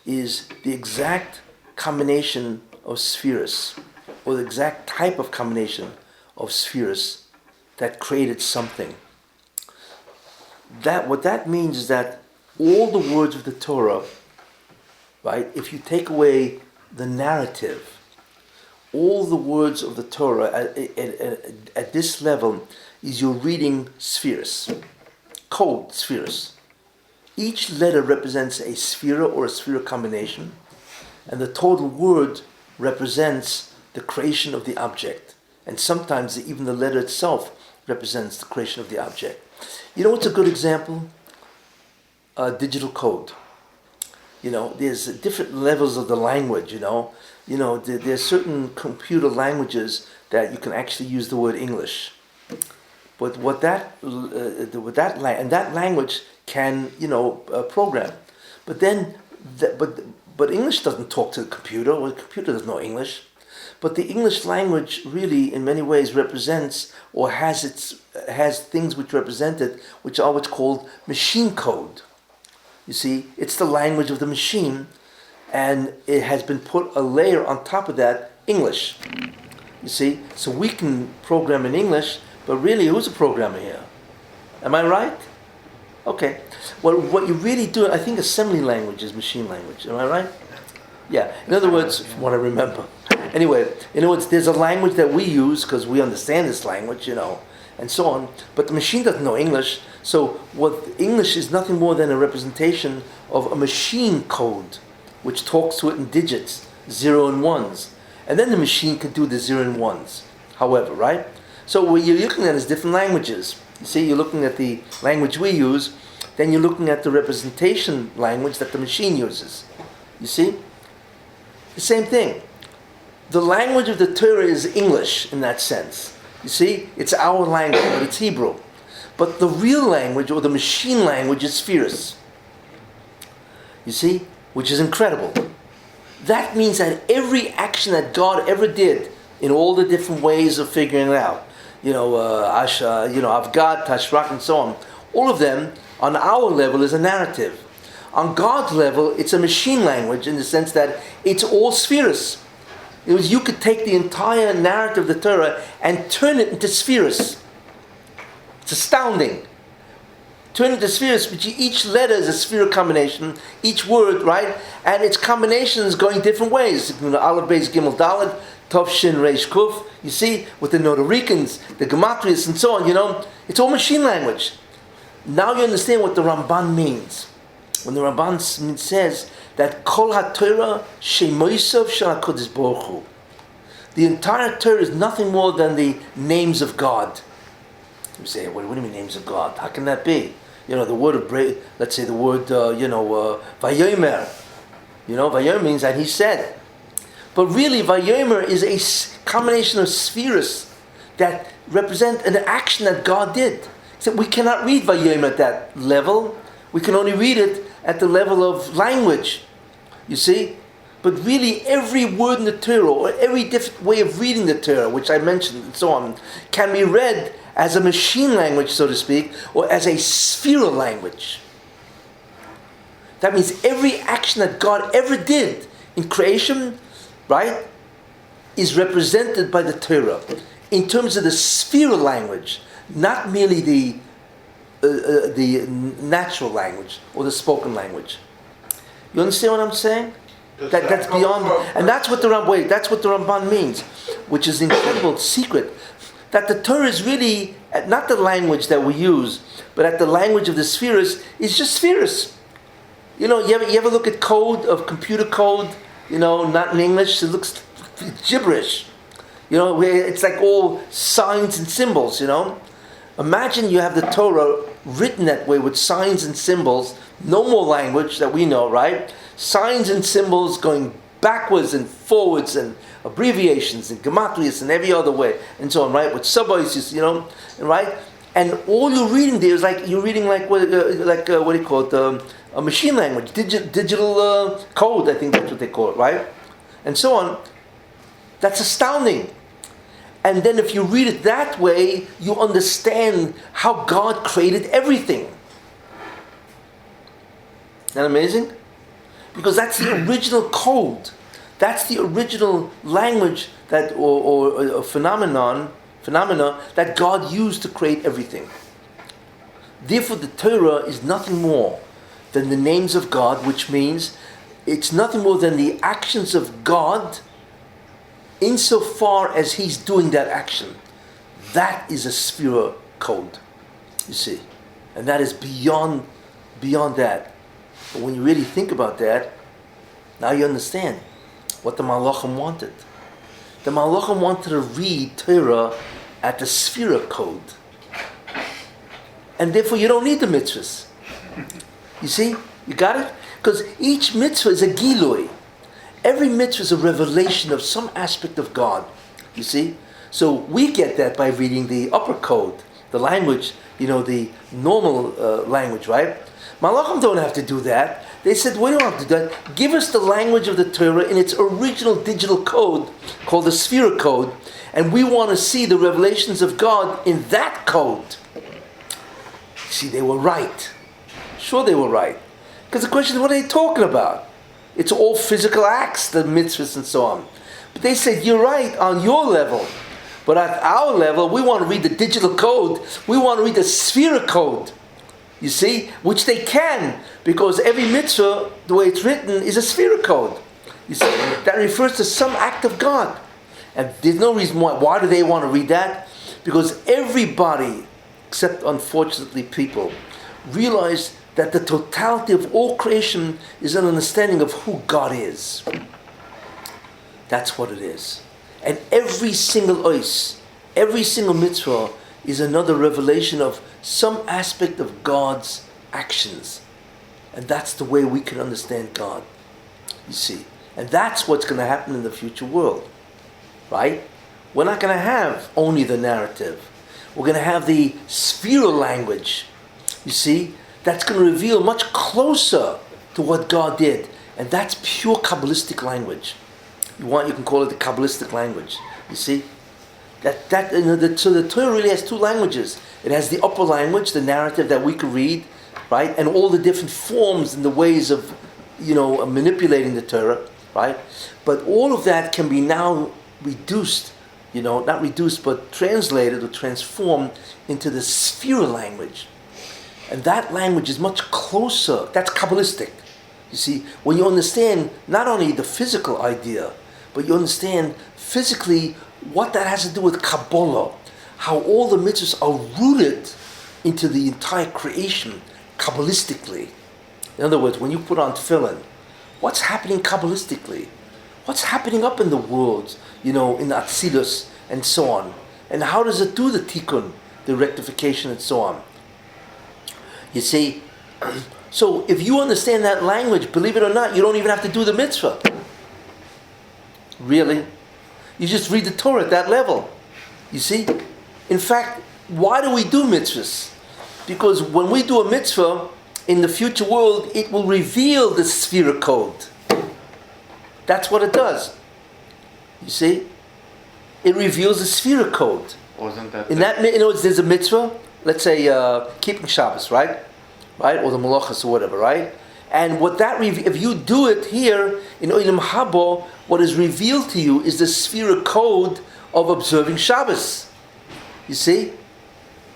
is the exact combination of spheres, or the exact type of combination of spheres that created something. What that means is that all the words of the Torah, right, if you take away the narrative, all the words of the Torah at this level is you're reading spheres, code spheres. Each letter represents a sphere or a sphere combination, and the total word represents the creation of the object. And sometimes even the letter itself represents the creation of the object. You know what's a good example? Digital code. You know, there's different levels of the language, there's certain computer languages that you can actually use the word English. But that language can, program. But then, but English doesn't talk to the computer, or the computer doesn't know English. But the English language really, in many ways, represents or has things which represent it, which are what's called machine code. You see, it's the language of the machine, and it has been put a layer on top of that, English. You see, so we can program in English, but really, who's a programmer here? Am I right? Okay. Well, what you really do, I think assembly language is machine language. Am I right? Yeah. In other words, from what I remember. Anyway, in other words, there's a language that we use because we understand this language, and so on. But the machine doesn't know English. So what English is nothing more than a representation of a machine code, which talks to it in digits, 0 and 1s. And then the machine can do the 0 and 1s. However, right? So what you're looking at is different languages. You see, you're looking at the language we use, then you're looking at the representation language that the machine uses. You see? The same thing. The language of the Torah is English in that sense. You see? It's our language, but it's Hebrew. But the real language, or the machine language, is spheres. You see? Which is incredible. That means that every action that God ever did, in all the different ways of figuring it out, Asha, Avgad, Tashrak, and so on, all of them, on our level, is a narrative. On God's level, it's a machine language in the sense that it's all spheres. It was, you could take the entire narrative of the Torah and turn it into spheres. It's astounding. Turn it into spheres, which each letter is a sphere combination, each word, right? And its combinations going different ways. Aleph, Beis, Gimel, Dalet, Tov, Shin, Reish, Kuf. You see, with the Notarikans, the Gematrias, and so on, it's all machine language. Now you understand what the Ramban means. When the Ramban says that Kol HaTorah Shemoisav Shel HaKadosh Baruch Hu. The entire Torah is nothing more than the names of God. You say, what do you mean names of God? How can that be? The word of, let's say the word, Vayomer. Vayomer means that he said. But really, Vayomer is a combination of spheres that represent an action that God did. So we cannot read Vayomer at that level. We can only read it at the level of language. You see? But really, every word in the Torah, or every different way of reading the Torah, which I mentioned and so on, can be read as a machine language, so to speak, or as a spheral language. That means every action that God ever did in creation, right, is represented by the Torah in terms of the spheral language, not merely the natural language or the spoken language. You understand what I'm saying? That's beyond, and that's what the Ramban means, which is the incredible secret. That the Torah is really not the language that we use, but at the language of the spheres is just spheres. You ever look at code, of computer code, not in English, it looks gibberish. Where it's like all signs and symbols, Imagine you have the Torah written that way with signs and symbols, no more language that we know, right? Signs and symbols going backwards and forwards and abbreviations and gematrias and every other way and so on, right? With sub-isis, right? And all you're reading there is like you're reading what do you call it? A machine language, digital code. I think that's what they call it, right? And so on. That's astounding. And then if you read it that way, you understand how God created everything. Isn't that amazing? Because that's the original code. That's the original language that, or phenomena that God used to create everything. Therefore, the Torah is nothing more than the names of God, which means it's nothing more than the actions of God insofar as He's doing that action. That is a sphere code, you see. And that is beyond that. But when you really think about that, now you understand what the Malachim wanted. The Malachim wanted to read Torah at the sphere code. And therefore you don't need the mitzvahs. You see? You got it? Because each mitzvah is a gilui. Every mitzvah is a revelation of some aspect of God. You see? So we get that by reading the upper code, the language, the normal language, right? Malachim don't have to do that. They said, we don't have to do that. Give us the language of the Torah in its original digital code, called the sphere code, and we want to see the revelations of God in that code. See, they were right. Sure they were right. Because the question is, what are they talking about? It's all physical acts, the mitzvahs and so on. But they said, you're right on your level. But at our level, we want to read the digital code. We want to read the sphere code. You see? Which they can, because every mitzvah, the way it's written, is a sphere code. You see? That refers to some act of God. And there's no reason why. Why do they want to read that? Because everybody, except unfortunately people, realize that the totality of all creation is an understanding of who God is. That's what it is. And every single ois, every single mitzvah is another revelation of some aspect of God's actions. And that's the way we can understand God. You see. And that's what's going to happen in the future world. Right? We're not going to have only the narrative. We're going to have the spheral language. You see? That's going to reveal much closer to what God did. And that's pure Kabbalistic language. You can call it the Kabbalistic language. You see? So the Torah really has two languages. It has the upper language, the narrative that we can read, right? And all the different forms and the ways of, manipulating the Torah, right? But all of that can be now reduced, not reduced, but translated or transformed into the sphere language. And that language is much closer. That's Kabbalistic. You see, when you understand not only the physical idea, but you understand physically what that has to do with Kabbalah, how all the mitzvahs are rooted into the entire creation Kabbalistically. In other words, when you put on tefillin, what's happening Kabbalistically? What's happening up in the world, in Atzilus and so on? And how does it do the tikkun, the rectification and so on? You see, so if you understand that language, believe it or not, you don't even have to do the mitzvah. Really? You just read the Torah at that level. You see? In fact, why do we do mitzvahs? Because when we do a mitzvah, in the future world, it will reveal the sphere code. That's what it does. You see? It reveals the sphere code. Wasn't that... In other words, there's a mitzvah, let's say keeping Shabbos, right? Right? Or the malachas or whatever, right? And what that if you do it here in Olam Haba, what is revealed to you is the sphere code of observing Shabbos. You see?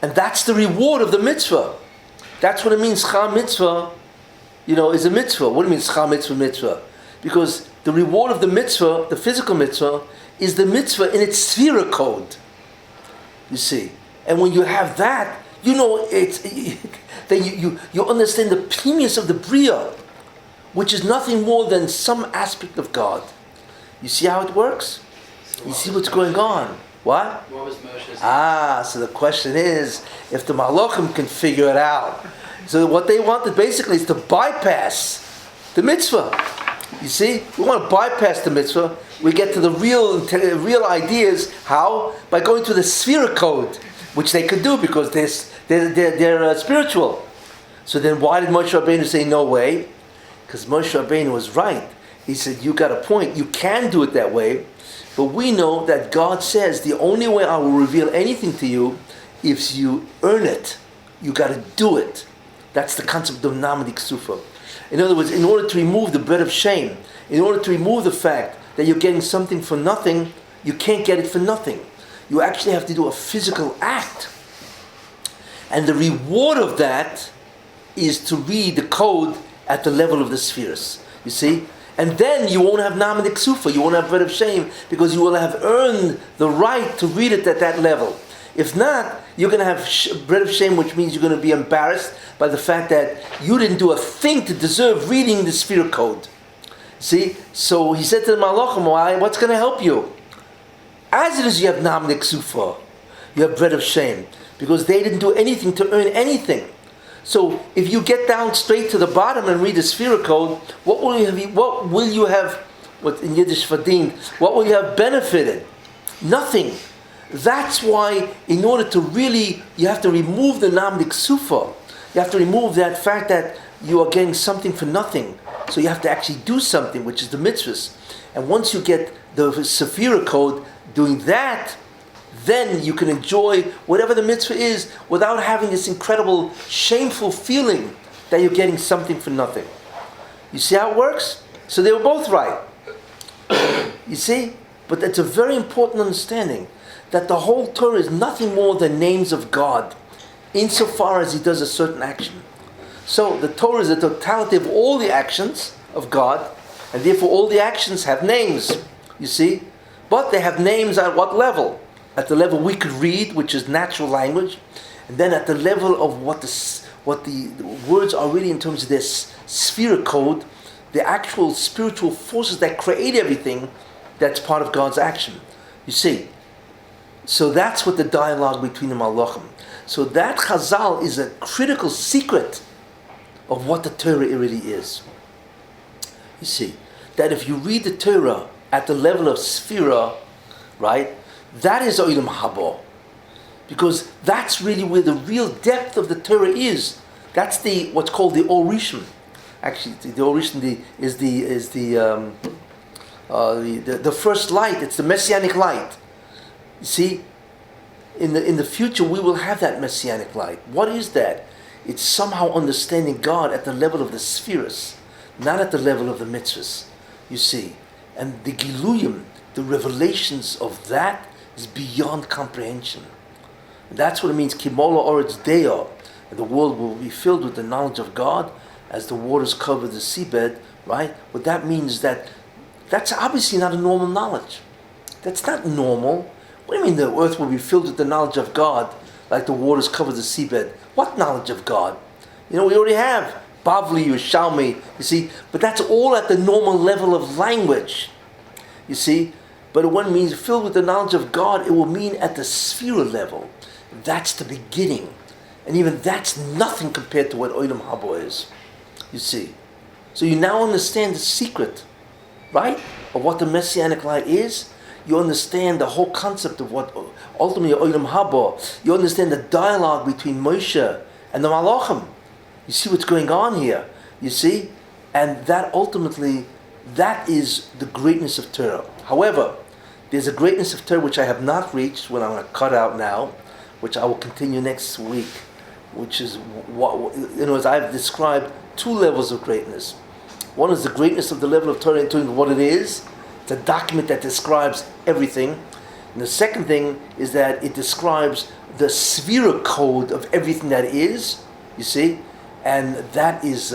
And that's the reward of the mitzvah. That's what it means, Schar mitzvah, is a mitzvah. What do you mean, Schar mitzvah? Because the reward of the mitzvah, the physical mitzvah, is the mitzvah in its sphere code. You see? And when you have that, then you understand the pnimius of the Bria, which is nothing more than some aspect of God. You see how it works? You see what's going on. What? What was Moshe's? So the question is, if the Malachim can figure it out. So what they wanted basically is to bypass the mitzvah. You see? We want to bypass the mitzvah. We get to the real ideas. How? By going to the sphere code, which they could do because they're spiritual. So then why did Moshe Rabbeinu say no way? Because Moshe Rabbeinu was right. He said, you got a point. You can do it that way. But we know that God says the only way I will reveal anything to you is you earn it. You got to do it. That's the concept of Namadi Ksufa. In other words, in order to remove the bread of shame, in order to remove the fact that you're getting something for nothing, you can't get it for nothing. You actually have to do a physical act. And the reward of that is to read the code at the level of the spheres. You see? And then you won't have Namad Ksufa, you won't have bread of shame, because you will have earned the right to read it at that level. If not, you're going to have bread of shame, which means you're going to be embarrassed by the fact that you didn't do a thing to deserve reading the sphere code. See? So he said to the Malachim, what's going to help you? As it is, you have Namad Ksufa, you have bread of shame, because they didn't do anything to earn anything. So if you get down straight to the bottom and read the sphere code, what will you have what in Yiddish verdient? What will you have benefited? Nothing. That's why in order to really, you have to remove the Namdik Sufa. You have to remove that fact that you are getting something for nothing. So you have to actually do something, which is the mitzvahs. And once you get the Sephira code doing that, then you can enjoy whatever the mitzvah is without having this incredible, shameful feeling that you're getting something for nothing. You see how it works? So they were both right. You see? But it's a very important understanding that the whole Torah is nothing more than names of God, insofar as He does a certain action. So the Torah is the totality of all the actions of God, and therefore all the actions have names. You see? But they have names at what level? At the level we could read, which is natural language, and then at the level of what the words are really in terms of this sphere code, the actual spiritual forces that create everything that's part of God's action. You see? So that's what the dialogue between the Malachim. So that Chazal is a critical secret of what the Torah really is. You see? That if you read the Torah at the level of Sphira, right? That is Olam Haba. Because that's really where the real depth of the Torah is. That's what's called the Or Rishon. Actually, the Or Rishon is the first light. It's the Messianic Light. You see, in the future we will have that Messianic Light. What is that? It's somehow understanding God at the level of the spheres, not at the level of the mitzvahs. You see, and the giluyim, the revelations of that, is beyond comprehension. And that's what it means. Kimola oretz deo, and the world will be filled with the knowledge of God, as the waters cover the seabed. Right? What that means is that that's obviously not a normal knowledge. That's not normal. What do you mean the earth will be filled with the knowledge of God like the waters cover the seabed? What knowledge of God? We already have Bavli, Yerushalmi, you see, but that's all at the normal level of language, you see. But when it means filled with the knowledge of God, it will mean at the sphere level. That's the beginning. And even that's nothing compared to what Olam Haba is, you see. So you now understand the secret, right, of what the Messianic Light is. You understand the whole concept of what ultimately Olam Haba. You understand the dialogue between Moshe and the Malachim. You see what's going on here, you see? And that ultimately, that is the greatness of Torah. However, there's a greatness of Torah which I have not reached, what I'm going to cut out now, which I will continue next week, which is, as I've described, two levels of greatness. One is the greatness of the level of Torah in terms of what it is. It's a document that describes everything. And the second thing is that it describes the sphere code of everything that is, you see? And that is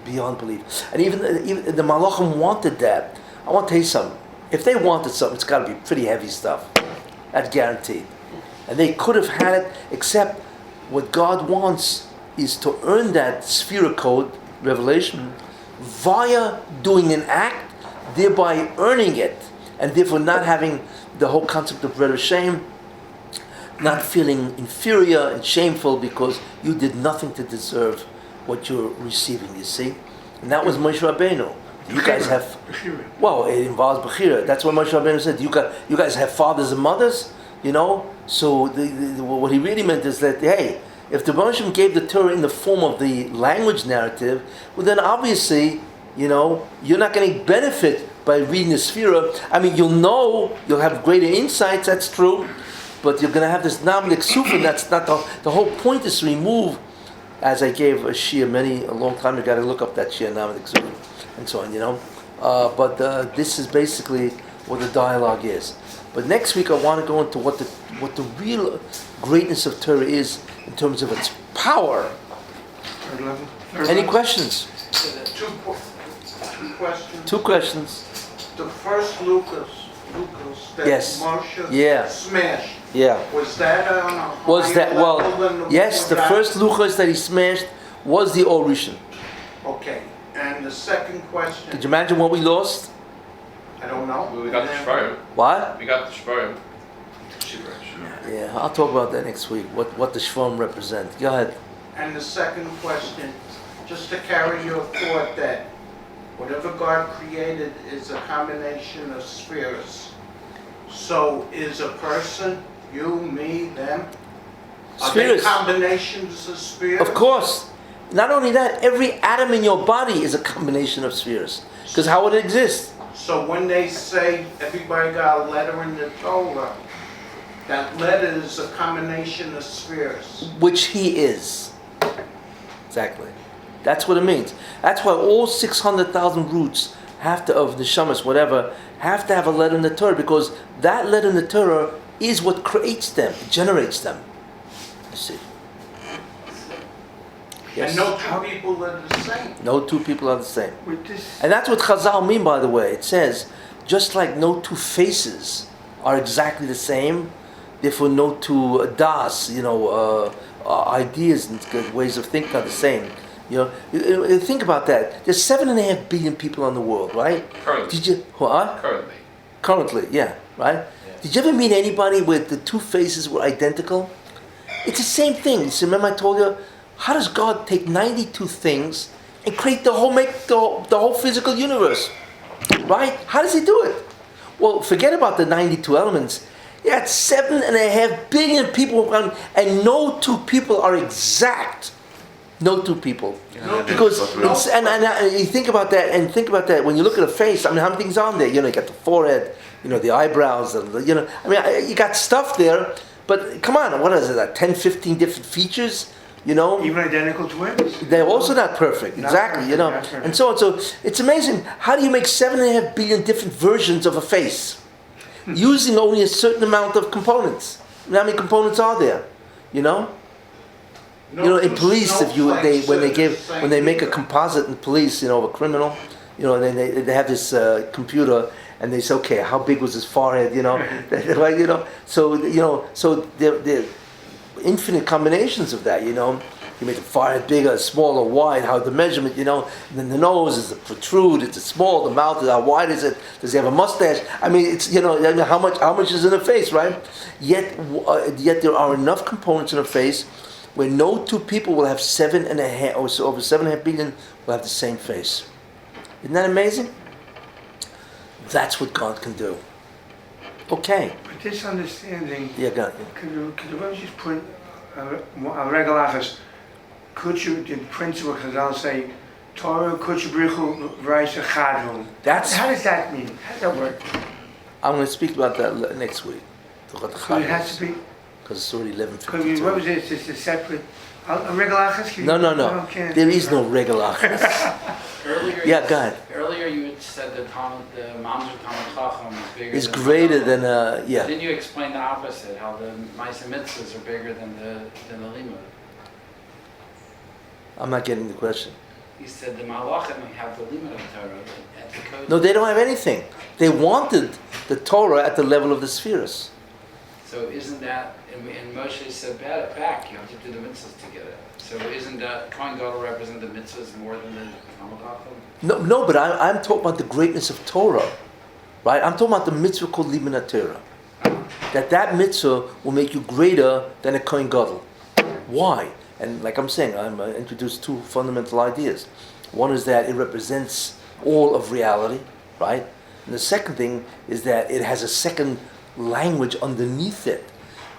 beyond belief. And even the Malachim wanted that. I want to tell you something. If they wanted something, it's got to be pretty heavy stuff. That's guaranteed. And they could have had it, except what God wants is to earn that sphere code, revelation, via doing an act, thereby earning it, and therefore not having the whole concept of red or shame, not feeling inferior and shameful because you did nothing to deserve what you're receiving, you see. And that was Moshe Rabbeinu. You guys have, well, it involves Bechira. That's what Moshe Rabbeinu said. You guys have fathers and mothers, So what he really meant is that, hey, if the Moshe gave the Torah in the form of the language narrative, well then obviously, you're not going to benefit by reading the Sphira. I mean, you'll have greater insights, that's true, but you're going to have this Namlik Sufan, that's not the whole point is to remove, as I gave a Shia a long time ago, got to look up that Shia Namlik Sufan, and so on, but this is basically what the dialogue is. But next week I want to go into what the real greatness of Torah is in terms of its power. Any questions? Two questions. The first Lucas that Yes. Moshe smashed. Yeah. Was that on a Was that higher level than the yes, the book of first Lucas that he smashed was the Orishan. Okay. And the second question. Could you imagine what we lost? I don't know. We got the Shvarim. What? We got the Shvarim. Yeah, I'll talk about that next week. What the Shvam represent. Go ahead. And the second question, just to carry your thought that whatever God created is a combination of spheres. So is a person, you, me, them? Spheres. Are they combinations of spheres? Of course. Not only that, every atom in your body is a combination of spheres. Because how would it exist? So when they say everybody got a letter in the Torah, that letter is a combination of spheres. Which he is. Exactly. That's what it means. That's why all 600,000 roots of the shamas, whatever, have to have a letter in the Torah, because that letter in the Torah is what creates them, generates them. You see. Yes. And no two people are the same. No two people are the same. With this, And that's what Chazal mean, by the way. It says, just like no two faces are exactly the same, therefore no two das, ideas and ways of thinking are the same. Think about that. There's 7.5 billion people on the world, right? Currently. Did you? What? Currently. Currently, yeah, right? Yeah. Did you ever meet anybody where the two faces were identical? It's the same thing. So remember I told you, how does God take 92 things and create the whole physical universe? Right? How does he do it? Well, forget about the 92 elements. You got 7.5 billion people around, and no two people are exact. No two people. Because you think about that, and think about that when you look at a face. I mean, how many things on there? You got the forehead, the eyebrows, you got stuff there. But come on, what is it? 10, 15 different features. You know, Even identical twins? they're also not perfect. Not Exactly. You perfect, know, not perfect. and so on. So it's amazing. How do you make 7.5 billion different versions of a face using only a certain amount of components? How many components are there? You know. You know, in police, if you when they make a composite in police, you know, of a criminal, you know, then they have this computer and they say, okay, how big was his forehead? You know, right? You know, so there infinite combinations of that. You know, you make the forehead bigger, smaller, wide. How the measurement? You know, and then the nose is it protrude? Is it small? The mouth is how wide is it? Does he have a mustache? I mean, it's how much is in the face, right? Yet there are enough components in a face where no two people will have 7.5 or so over 7.5 billion will have the same face. Isn't that amazing? That's what God can do. Okay. But this understanding, Yeah, God. could you just put a regular office? Could you, the principle, because I'll say, Torah, Kuchu Brichu, Raisa Chadhum. That's. How does that mean? How does that work? I'm going to speak about that next week. So it has to be, Because it's already because what was 11:52. it? It's a separate, a regular office? No. There is no regular. Earlier, Yeah, go ahead. Earlier you had said the Mamzer Talmud Chacham is bigger. It's than greater the than yeah. Didn't you explain the opposite? How the Mitzvahs are bigger than the Limud? I'm not getting the question. He said the Malachim have the Limud of Torah at the code. No, they don't have anything. They wanted the Torah at the level of the spheres. So isn't that, and Moshe said back, you have to do the mitzvahs together. So isn't that, Kohen Gadol represent the mitzvahs more than the Talmud Chacham? No, but I'm talking about the greatness of Torah, right? I'm talking about the mitzvah called Liman Torah. That mitzvah will make you greater than a Kohen Gadol. Why? And like I'm saying, I'm introduced two fundamental ideas. One is that it represents all of reality, right? And the second thing is that it has a second language underneath it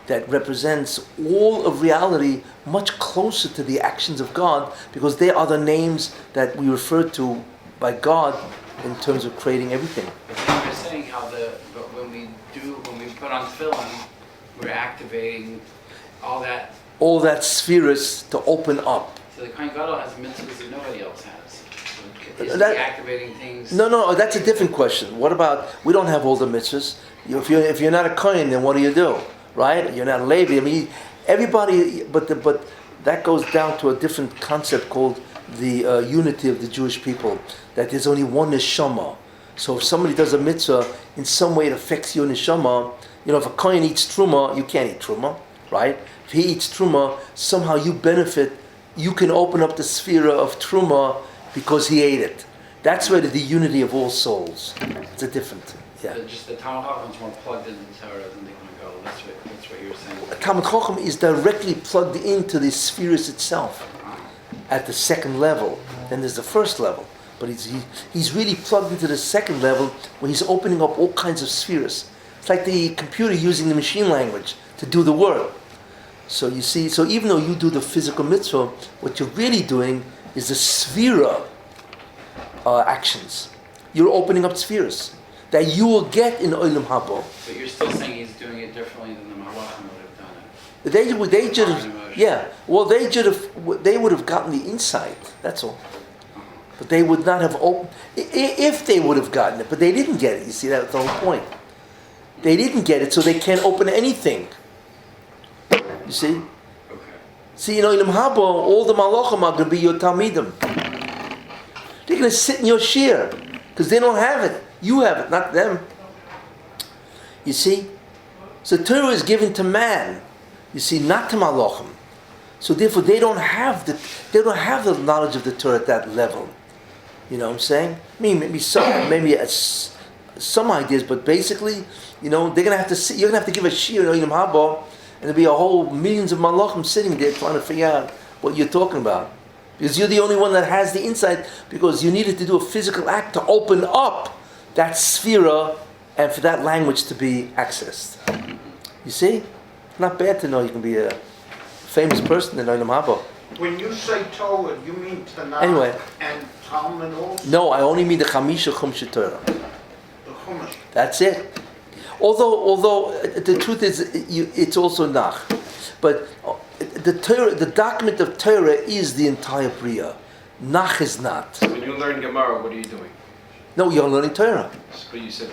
that represents all of reality much closer to the actions of God, because they are the names that we refer to by God in terms of creating everything. But then you're saying how when we put on tefillin, we're activating all that. All that spheres to open up. So the Kohen Gadol has mitzvahs that nobody else has. So is That- he activating things? No, that's a different question. What about, we don't have all the mitzvahs. If you're not a Kohen, then what do? Right? You're not a Levi. I mean, everybody, but that goes down to a different concept called the unity of the Jewish people, that there's only one neshama. So if somebody does a mitzvah, in some way it affects your neshama. You know, if a Kohen eats truma, you can't eat truma, right? If he eats truma, somehow you benefit, you can open up the sphere of truma because he ate it. That's where the unity of all souls. It's a different, yeah. Just the Talmud Chacham is more plugged into Torah than the Kohen Gadol. That's what you're saying. Talmud Chacham is directly plugged into the spheres itself at the second level. Then there's the first level. But he's really plugged into the second level where he's opening up all kinds of spheres. It's like the computer using the machine language to do the work. So you see, so even though you do the physical mitzvah, what you're really doing is the sphere actions. You're opening up spheres that you will get in Olam Haba. But you're still saying he's doing it differently than the Malachim would have done it. They should have, yeah. Well, they would have gotten the insight. That's all. But they would not have opened, if they would have gotten it. But they didn't get it. You see, that's the whole point. They didn't get it, so they can't open anything. You see? Okay. See, in Olam Haba, all the Malachim are going to be your Talmidim. They're going to sit in your shir, because they don't have it. You have it, not them. You see? So Torah is given to man. You see, not to Malachim. So therefore, they don't have the knowledge of the Torah at that level. You know what I'm saying? Maybe some ideas, but basically, you know, they're gonna have to sit. You're gonna have to give a shir in Olam Haba, and there'll be a whole millions of malachim sitting there trying to figure out what you're talking about, because you're the only one that has the insight. Because you needed to do a physical act to open up that sphere, and for that language to be accessed. You see, not bad to know you can be a famous person in Olam Haba. When you say Torah, you mean Tanakh Anyway. and Talmud also? No, I only mean the Chamisha Chumshe Torah. The Chumash. That's it. Although the truth is, it's also Nach. But the Torah, the document of Torah is the entire Bria. Nach is not. When you learn Gemara, what are you doing? No, you're learning Torah. But you said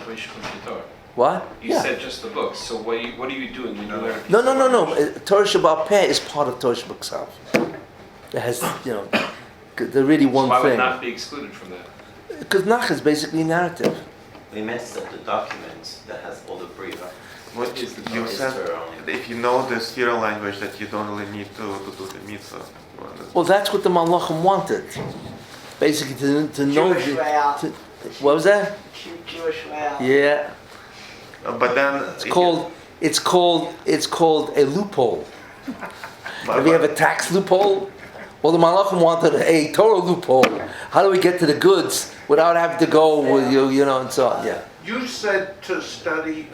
Torah. What? You said just the books. So what are you doing when you learn? No. Torah Shabbat Peh is part of Torah Shabbat Ksav. It has, they're really one Why would thing. not be excluded from that? Because Nach is basically narrative. We meant that the documents that has all the brief. What is the you Torah? said, Torah only. if you know the Sphira language, that you don't really need to do the mitzvah. Well, that's what the Malachim wanted. Basically, to know. Jewish way out. What was that? Jewish way out. Yeah. But then It's called a loophole. Have you have a tax loophole? Well, the Malachim wanted a Torah loophole. How do we get to the goods without having to go with and so on? Yeah. You said to study,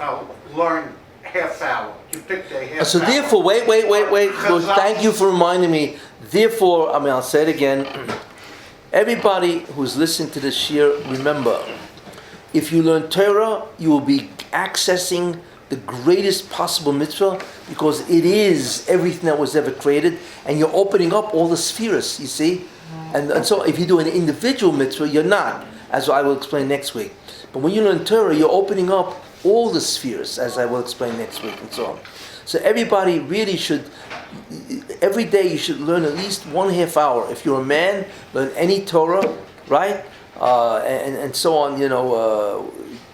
learn half hour. You picked a half So hour. therefore, wait. Well, thank you for reminding me. Therefore, I'll say it again. Everybody who's listening to this shir, remember, if you learn Torah, you will be accessing the greatest possible mitzvah, because it is everything that was ever created, and you're opening up all the spheres, you see? And so if you do an individual mitzvah, you're not, as I will explain next week. But when you learn Torah, you're opening up all the spheres, as I will explain next week, and so on. So everybody really should, every day you should learn at least 1/2 hour. If you're a man, learn any Torah, right? And so on,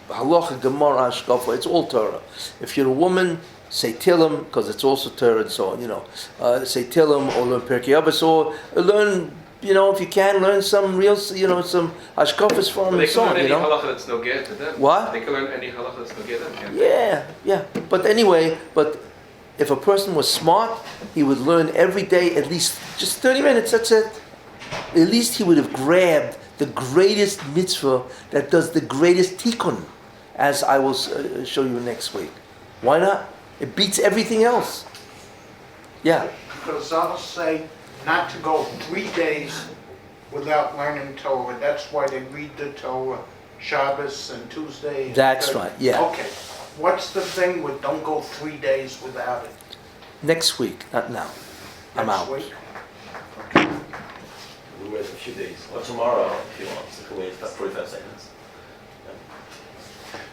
halacha, gemara, hashkafa, it's all Torah. If you're a woman, say Tillim, because it's also Torah, and so on, say Tillim, or learn Pirkei Avos, or learn, if you can, learn some real, some hashkafas from, They and so can on, learn any halacha that's no get to them. What? They can learn any halacha that's no get to them, can't they? Yeah. But anyway, if a person was smart, he would learn every day at least just 30 minutes, that's it. At least he would have grabbed the greatest mitzvah that does the greatest tikkun, as I will show you next week. Why not? It beats everything else. Yeah. Because I'll say not to go 3 days without learning Torah. That's why they read the Torah Shabbos and Tuesday. And That's Thursday. right, yeah. Okay. What's the thing with don't go 3 days without it? Next week, not now. I'm Next out. week? We'll wait a few days. Or tomorrow, if you want. So we'll wait 45 seconds.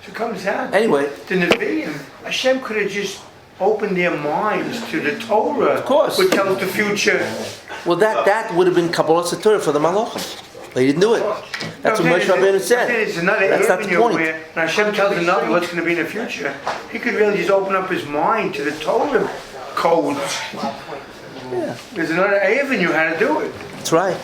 So it comes down. Anyway, The Nevi'im, Hashem could have just opened their minds to the Torah. Of course. Which tells the future. well, that would have been Kabbalah Torah for the Malachim. But he didn't do it. That's what Moshe Rabbeinu said. It's another That's not the avenue point. where when Hashem tells another what's going to be in the future. He could really just open up his mind to the Torah codes. Yeah, There's another avenue how to do it. that's right.